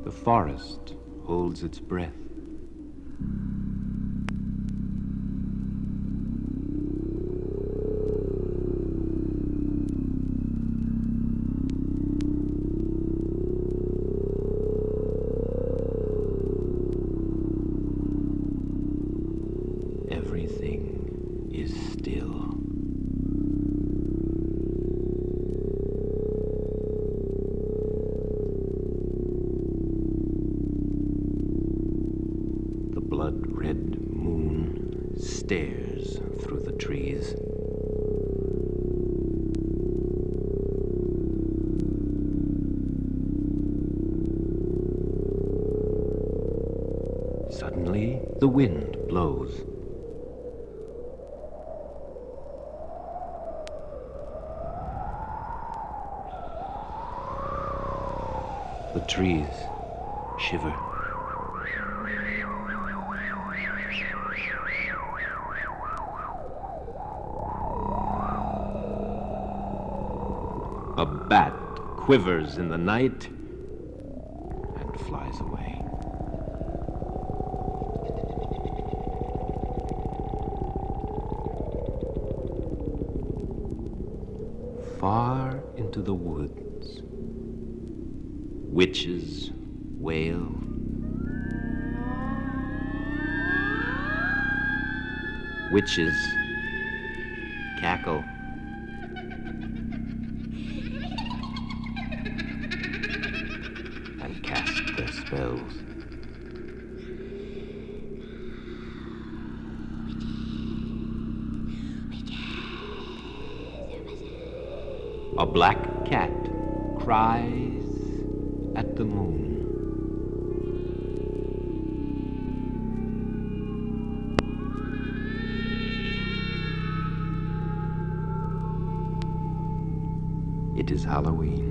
The forest holds its breath. Everything is still. The blood-red moon stares through the trees. Suddenly, the wind blows. The trees shiver. A bat quivers in the night and flies away. Far into the woods, witches wail. Witches cackle. And cast their spells. A black cat cries at the moon. It is Halloween.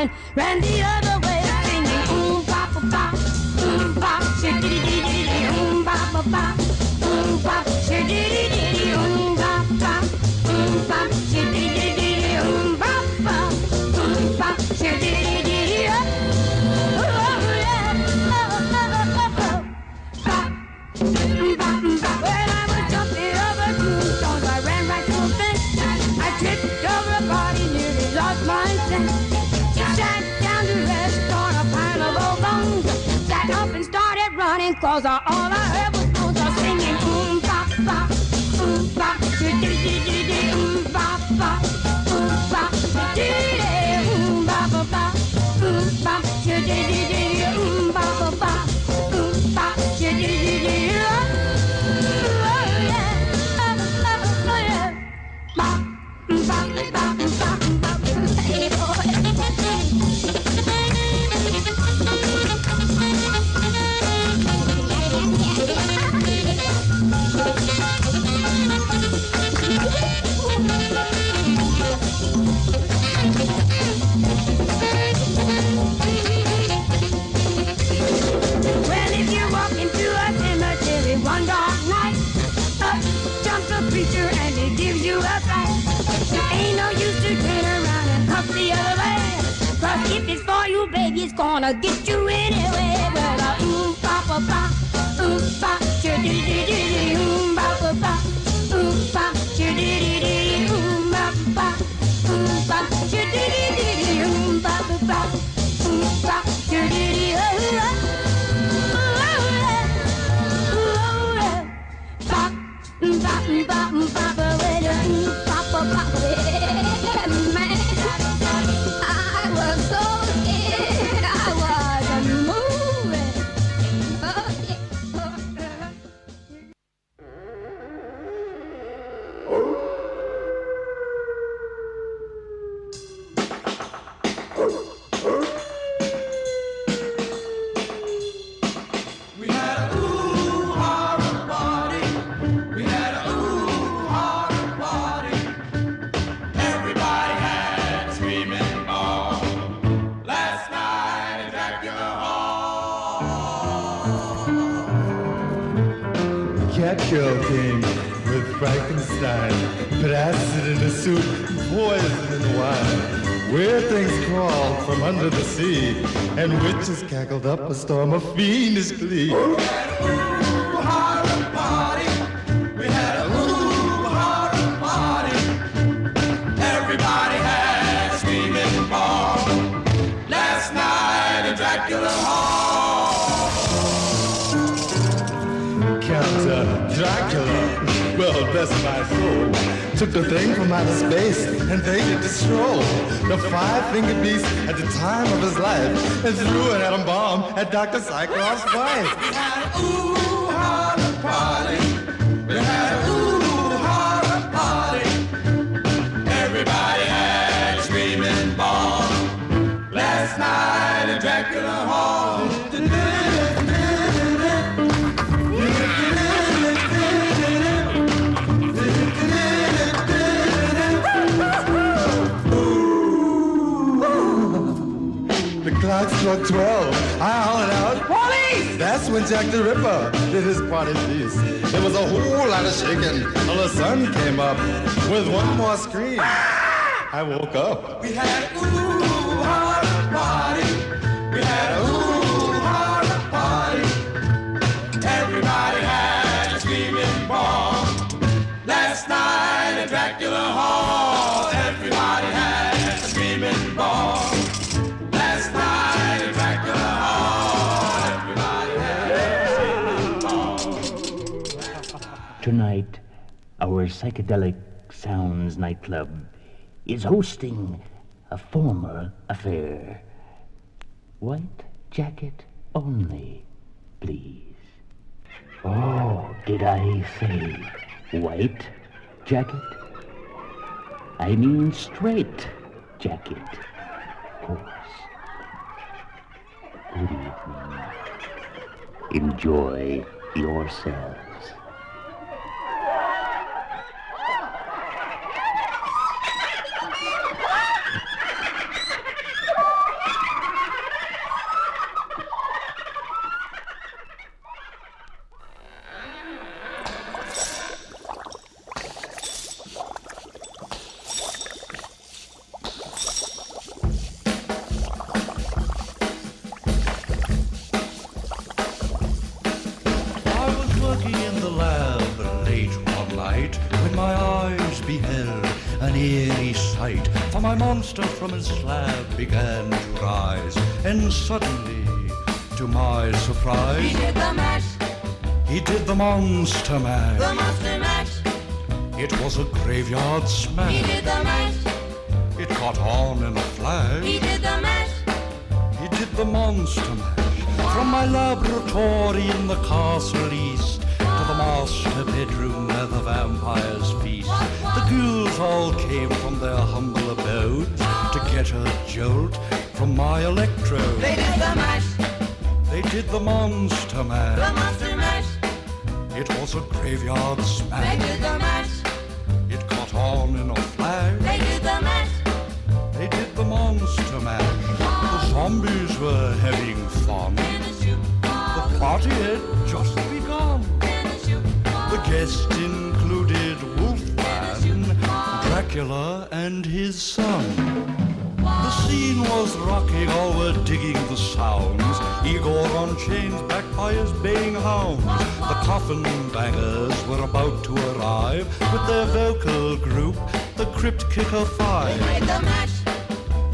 and ran the other way, singing oom pa pa pa, oom pa, shitty dee dee dee, oom pa pa pa, oom pa, shitty dee dee dee, oom pa pa, oom pa, shitty dee dee dee, oom pa pa, oom pa, shitty dee dee dee. morning, cause all I heard was bones are singing bop, bop, bop, dee-dee-dee-dee-dee, bop, bop, bop, dee-dee-dee, bop, bop, bop, dee-dee-dee-dee, bop, bop, bop, dee-dee-dee-dee, oh yeah, oh yeah, bop, bop, bop, bop, bop, hey boy. Well, if you walk into a cemetery one dark night, up jumps a preacher and he gives you a fright. Ain't no use to turn around and huff the other way, 'cause if it's for you, baby, it's gonna get you anyway. Well, ba ba ba, ba, choo-dee-dee-dee-dee, ba ba ba, ba, choo-dee-dee-dee, ba ba, ba, choo-dee-dee-dee, ba ba ba, ba, choo-dee-dee, oh, man, I was so scared, I wasn't moving. Oh, yeah. We had a ooh-ha party. We had a ooh-ha party. Everybody had a screaming ball last night in Dracula Hall. The cat girl came with Frankenstein, put acid in the soup, poison in the wine. Weird things crawled from under the sea, and witches cackled up a storm of fiendish glee. Ooh-ha party. We had a ooh-ha party. Everybody had a screaming ball last night in Dracula Hall. Count Dracula, well, bless my soul, took the thing from outer space and they did the stroll. The five-fingered beast at the time of his life and threw an atom bomb at Dr. Cyclops' wife. We had a ooh-ha party. We had a ooh-ha party. Everybody had a screaming ball last night in Dracula Hall. The clock struck 12. I hollered out, "Police!" That's when Jack the Ripper did his party piece. There was a whole lot of shaking till the sun came up with one more scream. I woke up. We had a ooh-ha party. We had a ooh-ha party. Everybody had a screaming ball last night in Dracula Hall. Everybody had a screaming ball last night in Dracula Hall. Everybody had a screaming ball. Tonight, our Psychedelic Sounds nightclub is hosting a formal affair. White jacket only, please. Oh, did I say white jacket? I mean straight jacket, of course. Good evening. Enjoy yourselves. For my monster from his slab began to rise, and suddenly, to to my surprise, He did the mash. He did the monster mash. The monster mash. It was a graveyard smash. He did the mash. It caught on in a flash. He did the mash. He did the monster mash. From my laboratory in the castle east to the master bedroom where the vampires feast, the ghouls all came from their humble abodes to get a jolt from my electrode. They did the mash. They did the monster mash. The monster mash. It was a graveyard smash. They did the mash. It caught on in a flash. They did the mash. They did the monster mash. The zombies were having fun. The party had just begun. The guests included Wolfman, Dracula, and his son. The scene was rocking, all were digging the sounds. Igor on chains, backed by his baying hounds. The coffin bangers were about to arrive with their vocal group, the Crypt Kicker Five. They played the mash.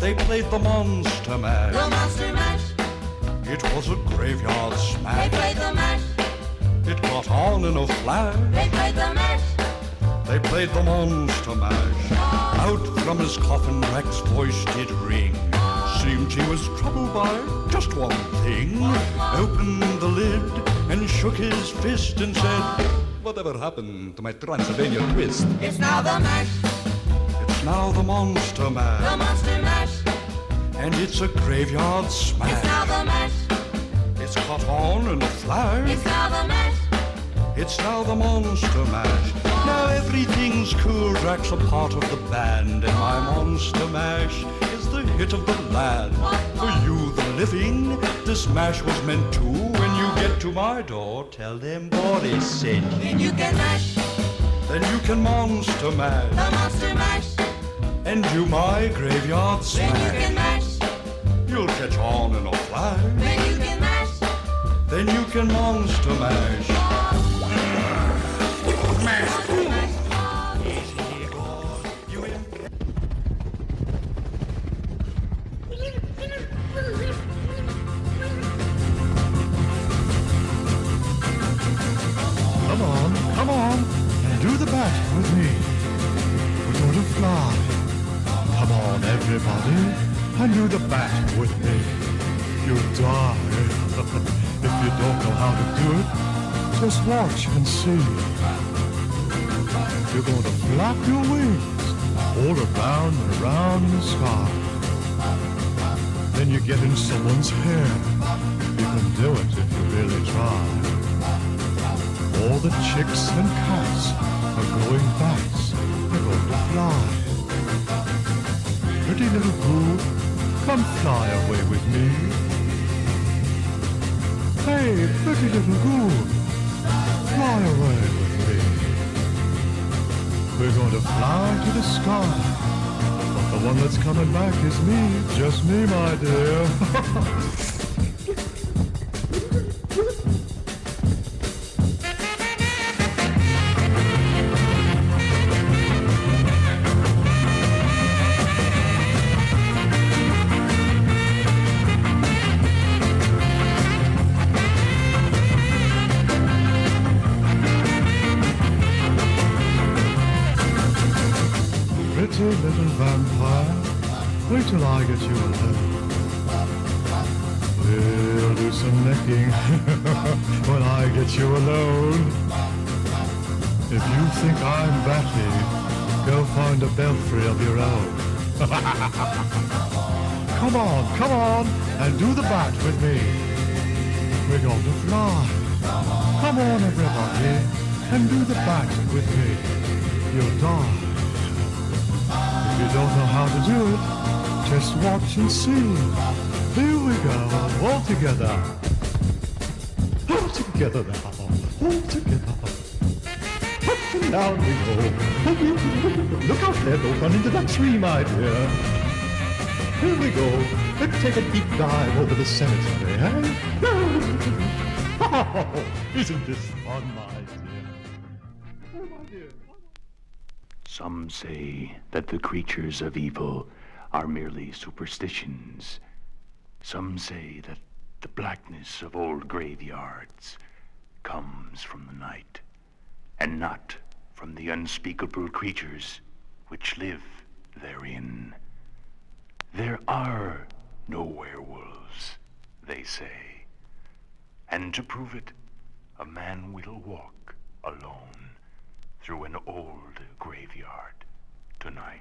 They played the monster mash. The monster mash. It was a graveyard smash. They played the mash. It got on in a flash. They played the mash. They played the monster mash. Out from his coffin, Rex's voice did ring. Seemed he was troubled by just one thing. Opened the lid and shook his fist and said, "Whatever happened to my Transylvania twist?" It's now the mash. It's now the monster mash. The monster mash. And it's a graveyard smash. It's now the mash. It's caught on in a flash. It's now the mash. It's now the monster mash. Now everything's cool. Drax a part of the band, and my monster mash is the hit of the land. For you, the living, this mash was meant to. When you get to my door, tell them Boris said. Then you can mash. Then you can monster mash. The monster mash. And do my graveyard smash. Then you can mash. You'll catch on in a flash. Then you can mash. Then you can monster mash. Come on, and do the bat with me. We're going to fly. Come on, everybody, and do the bat with me. You'll die. If you don't know how to do it, just watch and see. You're going to flap your wings all around and around in the sky. Then you get in someone's hair. You can do it if you really try. All the chicks and cats are going bats. They're going to fly. Pretty little boo, come fly away with me. Hey, pretty little goo, fly away with me. We're going to fly to the sky. But the one that's coming back is me, just me, my dear. Pretty little vampire, wait till I get you alone. We'll do some necking when I get you alone. If you think I'm batty, go find a belfry of your own. Come on, and do the bat with me. We're going to fly. Come on, everybody, and do the bat with me. You'll die. If you don't know how to do it, just watch and see. Here we go, all together. All together now, all together. Up and down we go. Look out there, don't run into that tree, my dear. Here we go. Let's take a deep dive over the cemetery, eh? Oh, isn't this fun, my dear? Oh, my dear. Some say that the creatures of evil are merely superstitions. Some say that The blackness of old graveyards comes from the night, and not from the unspeakable creatures which live therein. There are no werewolves, they say. And to prove it, a man will walk alone through an old graveyard tonight.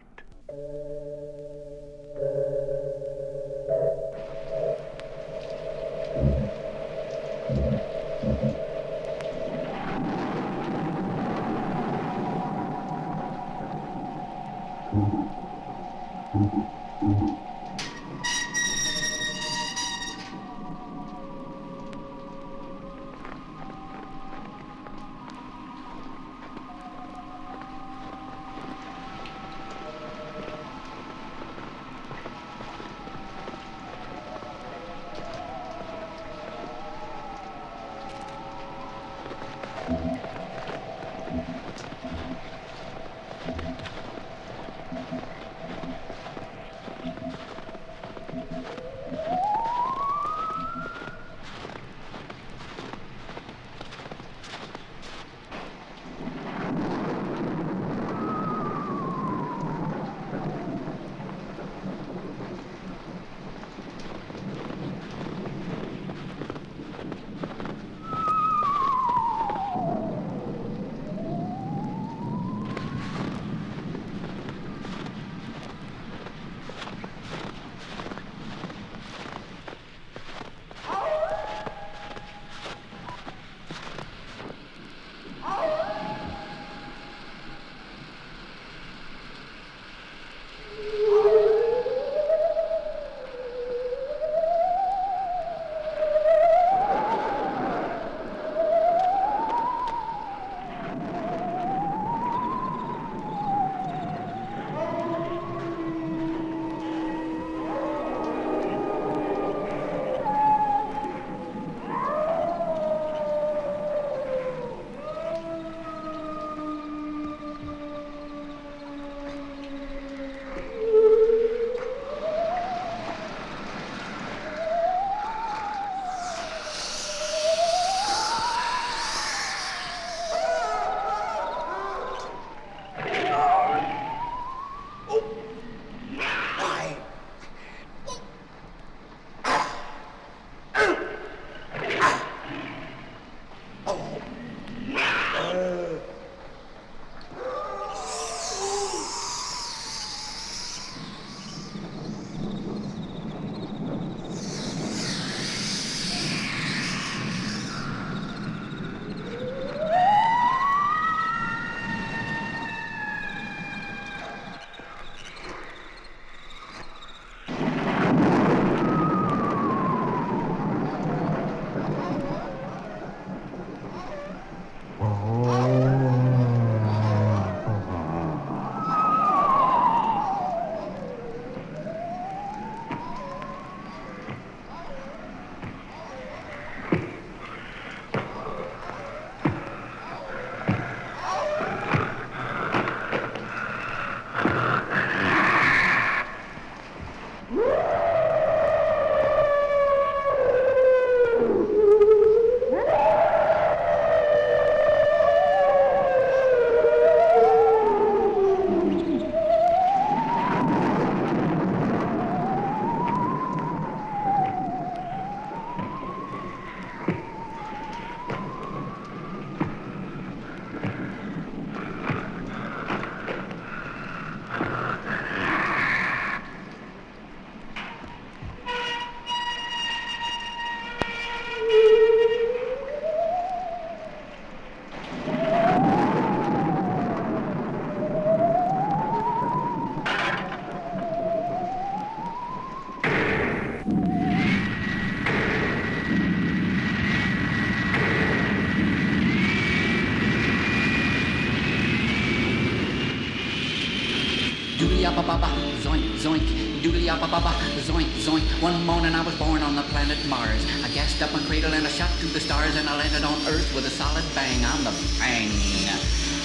Doodly-yabba-baba, zoink, zoink. Doodly-yabba-baba, zoink, zoink. One morning I was born on the planet Mars. I gassed up my cradle and I shot to the stars, and I landed on Earth with a solid bang. I'm the Fang.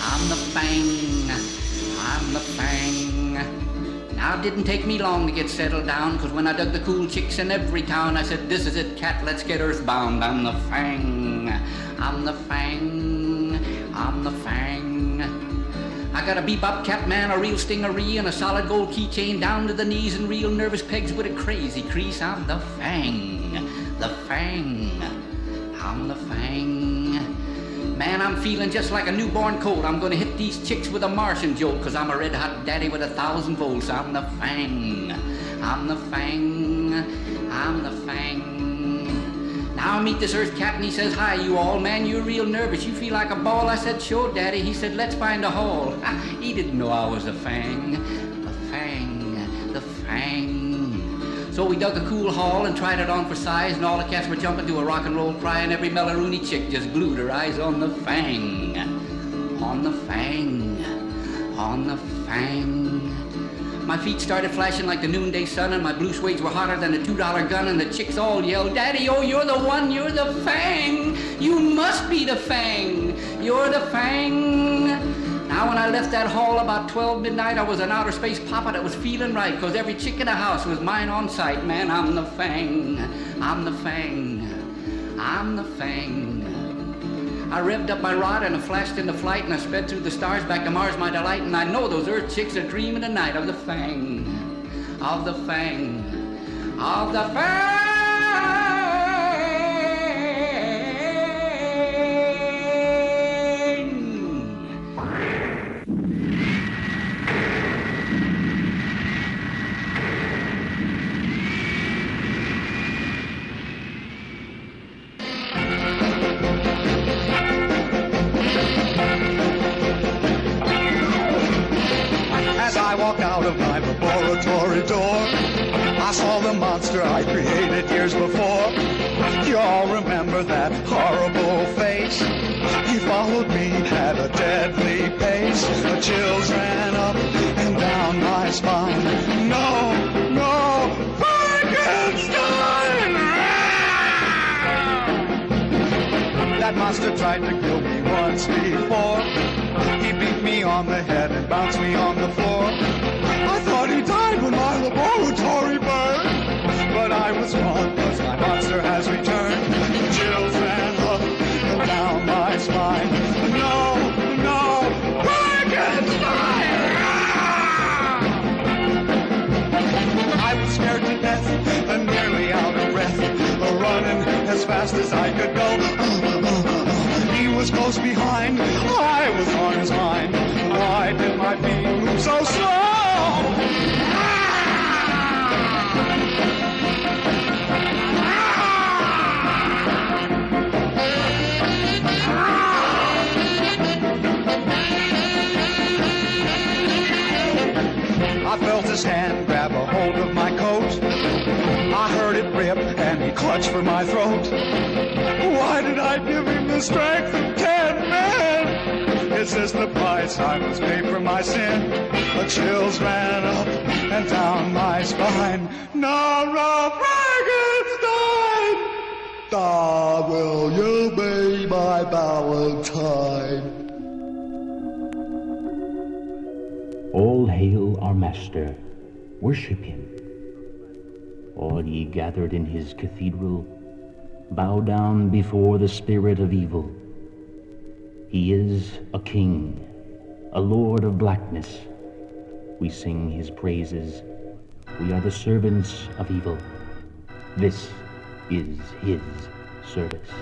I'm the Fang. I'm the Fang. Now, it didn't take me long to get settled down, 'cause when I dug the cool chicks in every town, I said, this is it, cat, let's get earthbound. I'm the Fang, I'm the Fang, I'm the Fang. I got a bebop cat man, a real stingaree, and a solid gold keychain down to the knees, and real nervous pegs with a crazy crease. I'm the Fang, the Fang, I'm the Fang. Man, I'm feeling just like a newborn colt. I'm gonna hit these chicks with a Martian jolt, 'cause I'm a red-hot daddy with 1,000 volts. I'm the Fang, I'm the Fang, I'm the Fang. Now I meet this earth cat and he says, hi, you all. Man, you're real nervous. You feel like a ball. I said, sure, daddy. He said, let's find a hole. He didn't know I was a Fang, the Fang, the Fang. So we dug a cool hole and tried it on for size, and all the cats were jumping to a rock and roll cry, and every Mellaroony chick just glued her eyes on the Fang, on the Fang, on the Fang. My feet started flashing like the noonday sun, and my blue suedes were hotter than a $2 gun, and the chicks all yelled, Daddy, oh, you're the one, you're the Fang. You must be the Fang. You're the Fang. Now, when I left that hall about 12 midnight, I was an outer space papa that was feeling right, 'cause every chick in the house was mine on sight. Man, I'm the Fang, I'm the Fang, I'm the Fang. I revved up my rod and I flashed into flight, and I sped through the stars back to Mars, my delight. And I know those earth chicks are dreaming tonight of the Fang, of the Fang, of the Fang. As I walked out of my laboratory door, I saw the monster I created years before. You all remember that horrible face? He followed me at a deadly pace. The chills ran up and down my spine. No, no, Frankenstein! That monster tried to kill me once before. He beat me on the head and bounced me on the floor. I thought he died when my laboratory burned, but I was wrong, 'cause my monster has returned. The chills ran up and down my spine. No, no, Frankenstein! I was scared to death and nearly out of breath, running as fast as I could go. He was close behind, I was on his mind. Why did my feet move so slow? I felt his hand grab a hold of my coat. I heard it rip and he clutched for my throat. Why did I give him the strength of 10 men? Is this the price I must pay for my sin? The chills ran up and down my spine. No, no, Frankenstein! Ah, will you be my Valentine? All hail our master, worship him. All ye gathered in his cathedral, bow down before the spirit of evil. He is a king, a lord of blackness. We sing his praises. We are the servants of evil. This is his service.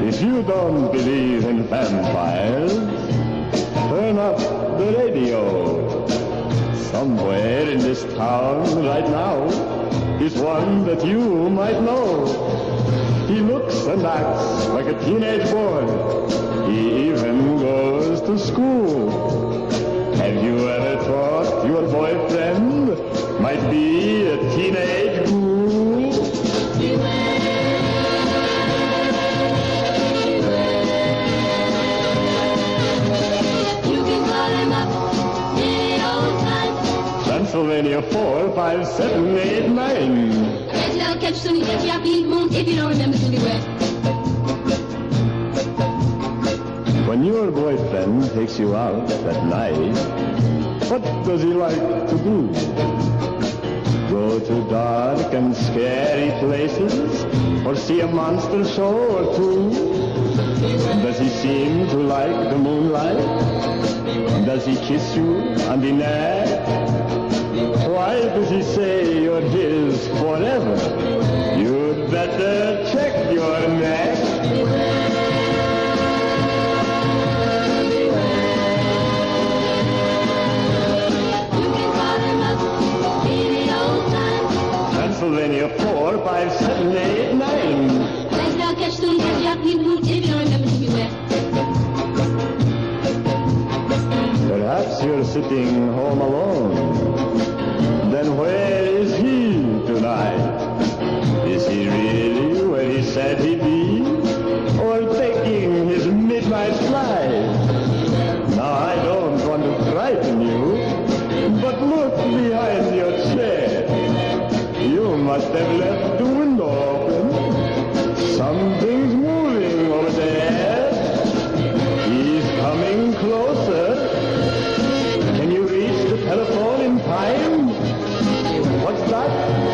If you don't believe in vampires, turn up the radio. Somewhere in this town right now is one that you might know. He looks and acts like a teenage boy. He even goes to school. Have you ever thought your boyfriend might be a teenage ghoul? Pennsylvania 4, 5, 7, 8, 9. They'll catch some if you won't if you don't remember to beware. When your boyfriend takes you out at night, what does he like to do? Go to dark and scary places, or see a monster show or two? Does he seem to like the moonlight? Does he kiss you on the neck? Why does he say you're his forever? You'd better check your neck. Pennsylvania 4, 5, 7, 8, 9. They'll catch some if you won't if you don't remember to beware. Perhaps you're sitting home alone. Then where is he tonight? Is he really where he said he'd be? Or taking his midnight flight? Now I don't want to frighten you, but look behind your chair. You must have left the window open. Something's moving over there. He's coming closer. Can you reach the telephone in time? What's that?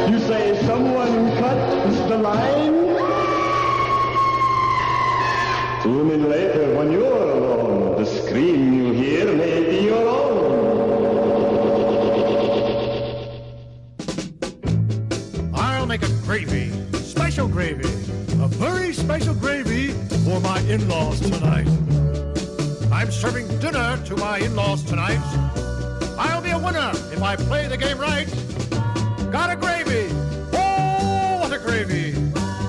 You say someone cut the line? Tune in later when you're alone. The scream you hear may be your own. I'll make a gravy, special gravy, a very special gravy for my in-laws tonight. I'm serving dinner to my in-laws tonight. I'll be a winner if I play the game right. Got a gravy. Oh, what a gravy.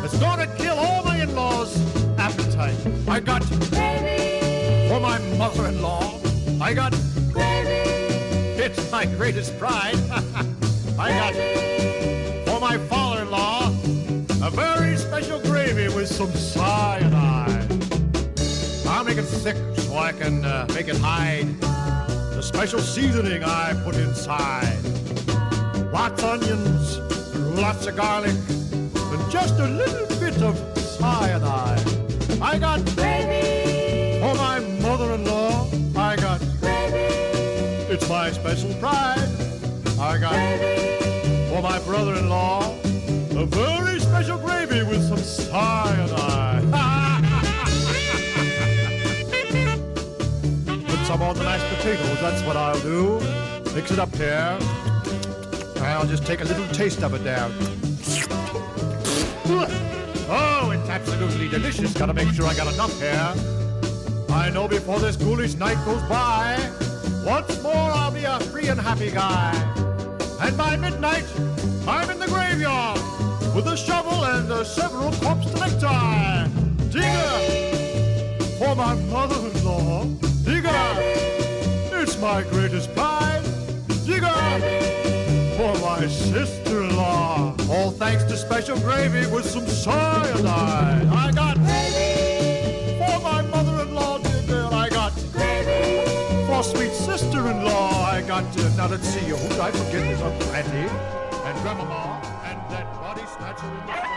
It's gonna kill all my in-laws' appetite. I got gravy for my mother-in-law. I got gravy. It's my greatest pride. I got for my father-in-law a very special gravy with some cyanide. I'll make it thick so I can make it hide. The special seasoning I put inside. Lots of onions, lots of garlic, and just a little bit of cyanide. I got gravy for my mother-in-law. I got gravy. It's my special pride. I got gravy for my brother-in-law. A very special gravy with some cyanide. Put some on the mashed potatoes, that's what I'll do. Mix it up here. I'll just take a little taste of it down. Oh, it's absolutely delicious. Gotta make sure I got enough here. I know before this ghoulish night goes by, once more I'll be a free and happy guy. And by midnight, I'm in the graveyard with a shovel and several corpse to necktie. Digger for my mother-in-law. Jigger! It's my greatest pride. Jigger! For my sister-in-law. All thanks to special gravy with some cyanide. I got gravy. For my mother-in-law, Jigger, I got gravy. For sweet sister-in-law, I got, now let's see, who did I forget? There's Uncle Andy and Grandmama and that body snatcher in the front.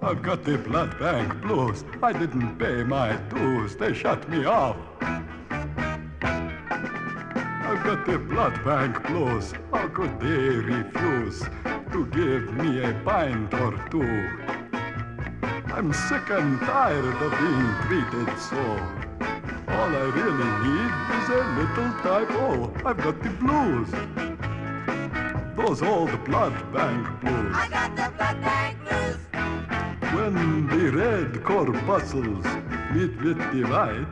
I've got the blood bank blues. I didn't pay my dues. They shut me off. I've got the blood bank blues. How could they refuse to give me a pint or two? I'm sick and tired of being treated so. All I really need is a little typo. I've got the blues. Those old blood bank blues. I got the blood bank blues. When the red corpuscles meet with the white,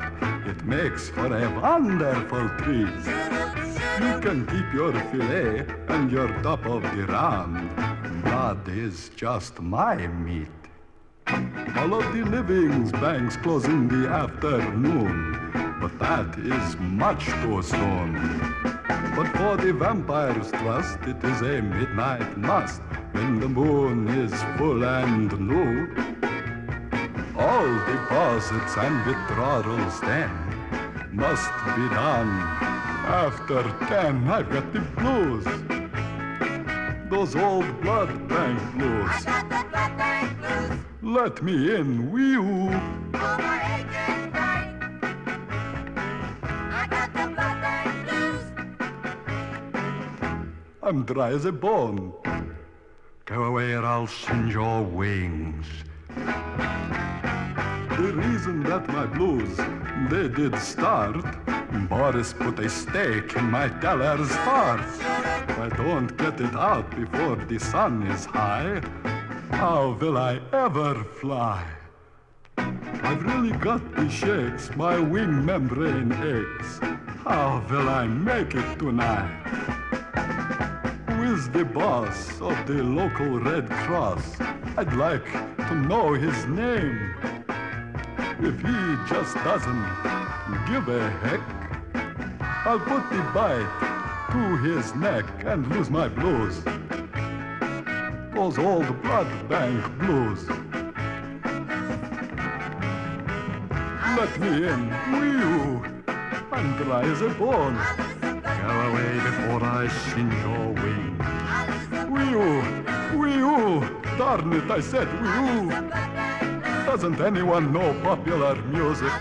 it makes for a wonderful treat. You can keep your fillet and your top of the round. Blood is just my meat. All of the living's banks close in the afternoon, but that is much too soon. But for the vampire's trust, it is a midnight must. When the moon is full and new, all deposits and withdrawals then must be done after 10. I've got the blues, those old blood bank blues. I got the blood bank blues. Let me in, wee-oo. Over agent right. I got the blood bank blues. I'm dry as a bone. Go away or I'll singe your wings. The reason that my blues, they did start, Boris put a stake in my teller's heart. If I don't get it out before the sun is high, how will I ever fly? I've really got the shakes, my wing membrane aches. How will I make it tonight? Who is the boss of the local Red Cross? I'd like to know his name. If he just doesn't give a heck, I'll put the bite to his neck and lose my blues. Those old blood bank blues. Let me in, wee-oo. I'm dry as a bone. Go away before I singe your wings. Wee-oo, wee-oo. Darn it, I said wee-oo. Doesn't anyone know popular music?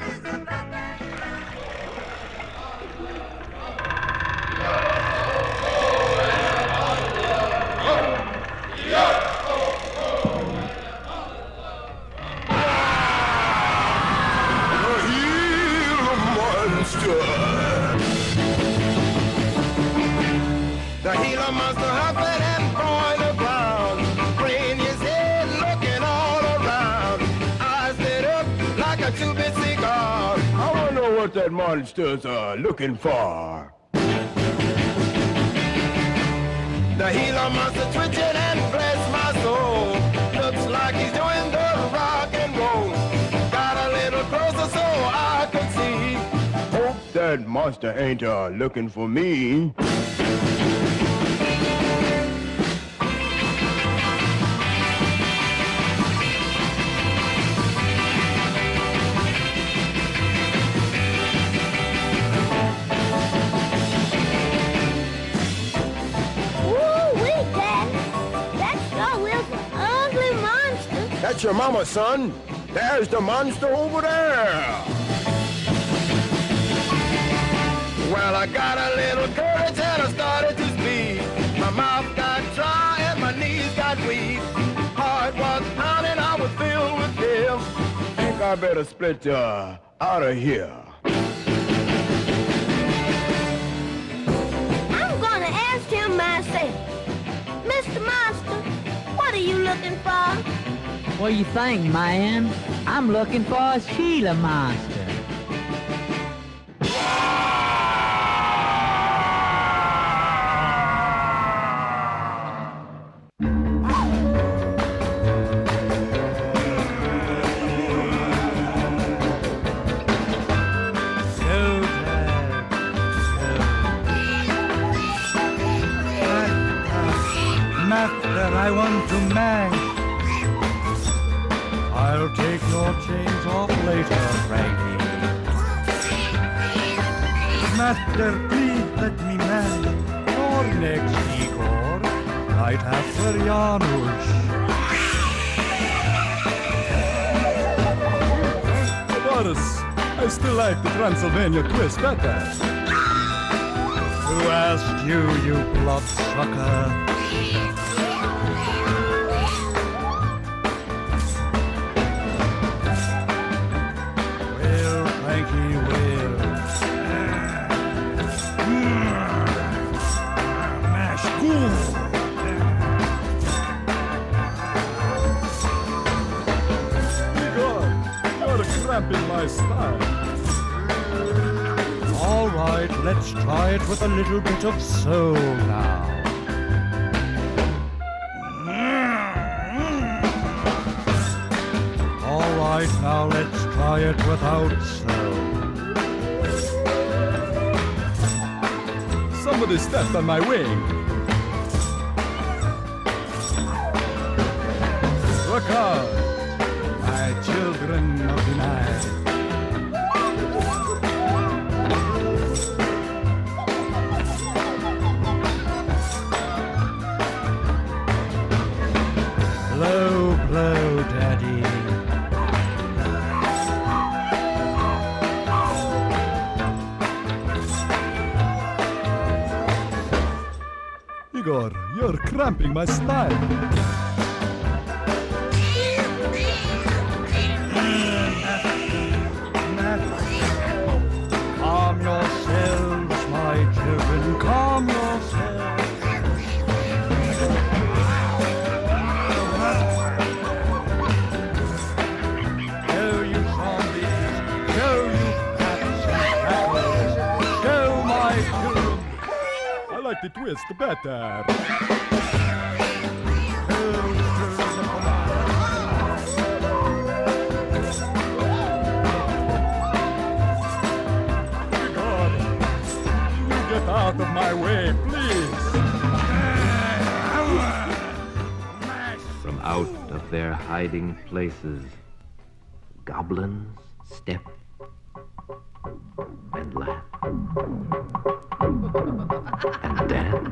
The Gila monster hopping and throwing the ground, bringing his head looking all around. Eyes lit up like a two-bit cigar. I wanna know what that monster's looking for. The Gila monster twitching and bless my soul. Looks like he's doing the rock and roll. Got a little closer so I could see. Hope that monster ain't looking for me. That's your mama, son. There's the monster over there. Well, I got a little courage and I started to speak. My mouth got dry and my knees got weak. Heart think I better split out of here. I'm gonna ask him myself. Mr. Monster, what are you looking for? What do you think, man? I'm looking for a Sheila monster. Master, I want to mash. I'll take your chains off later, Frankie. Master, please let me mash your next Igor right after Janusz. Boris, I still like the Transylvania twist better. Who asked you, you bloodsucker? Well, Frankie, well. Mash good. Igor, you're cramping my style. All right, let's try it with a little bit of soul now. All right, now let's try it without soul. Somebody stepped on my wing. Look out, my children of the night. Blow, blow, Daddy. Igor, you're cramping my style. Calm yourselves, my children, calm yourselves. Go, you zombies, go, you cats and crackers, go, my children. I like the twist better. Igor, you get out of my way, please. From out of their hiding places, goblins step and laugh and dance.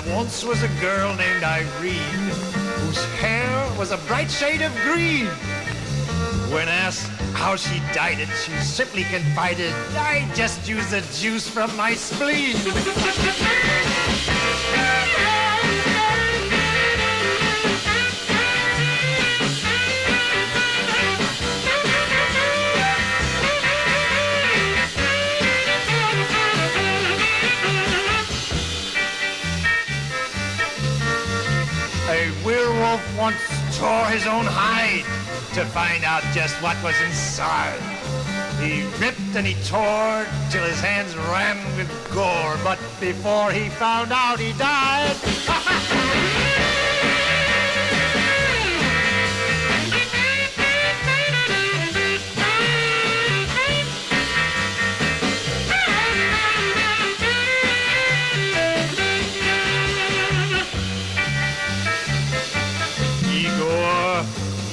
Once was a girl named Irene, whose hair was a bright shade of green. When asked how she dyed it, she simply confided, I just use the juice from my spleen. A werewolf once tore his own hide to find out just what was inside. He ripped and he tore till his hands ran with gore, but before he found out he died.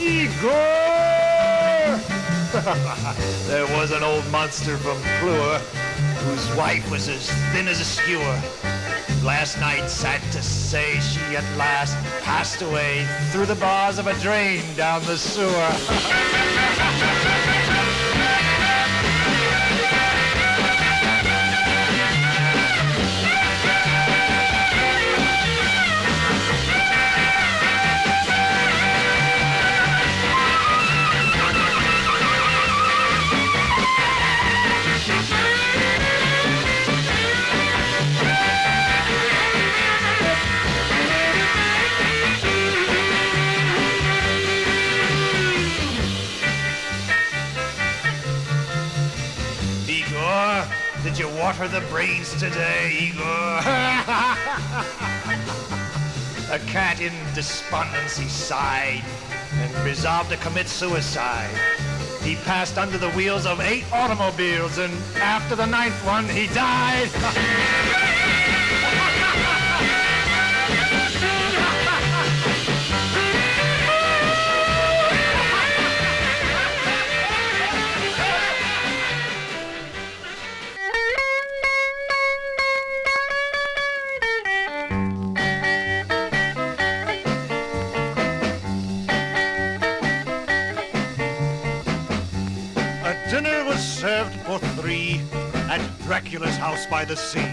Igor! There was an old monster from Clua whose wife was as thin as a skewer. Last night, sad to say, she at last passed away through the bars of a drain down the sewer. Did you water the brains today, Igor? A cat in despondency sighed and resolved to commit suicide. He passed under the wheels of 8 automobiles, and after the 9th one, he died. Dinner was served for 3 at Dracula's house by the sea.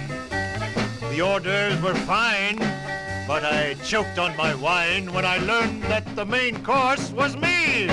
The orders were fine, but I choked on my wine when I learned that the main course was me.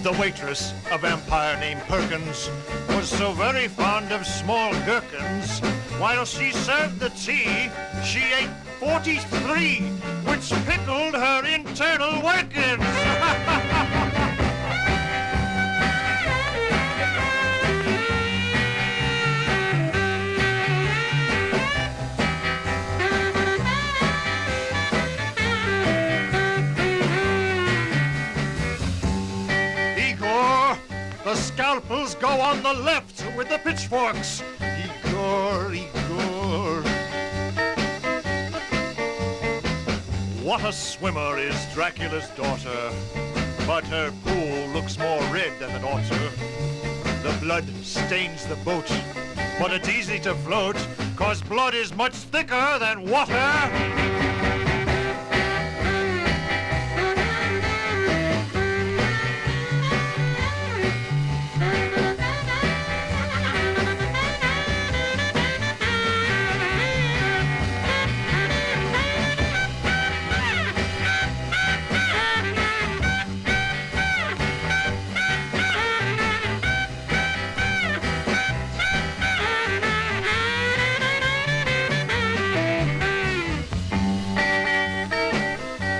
The waitress, a vampire named Perkins, was so very fond of small gherkins. While she served the tea, she ate 43, which pickled her internal workings. The scalpels go on the left with the pitchforks. Igor, Igor. What a swimmer is Dracula's daughter, but her pool looks more red than it ought to. The blood stains the boat, but it's easy to float, 'cause blood is much thicker than water.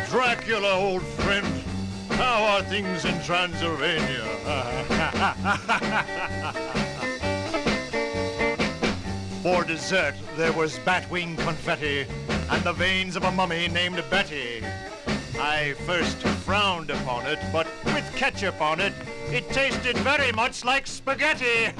Dracula, old friend, how are things in Transylvania? For dessert, there was batwing confetti and the veins of a mummy named Betty. I first frowned upon it, but with ketchup on it, it tasted very much like spaghetti.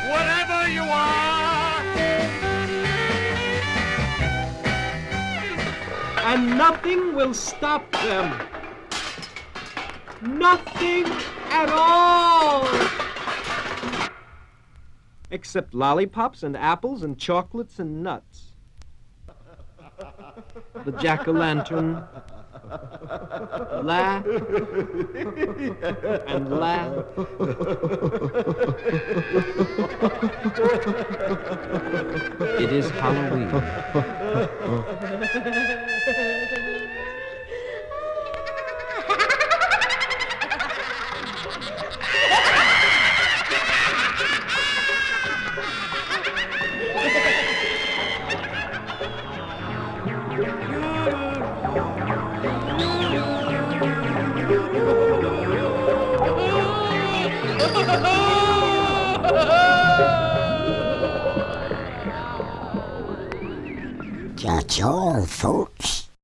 Whatever you are. And nothing will stop them. Nothing at all. Except lollipops and apples and chocolates and nuts. The jack-o'-lantern, Laugh and laugh. It is Halloween. That's all, folks.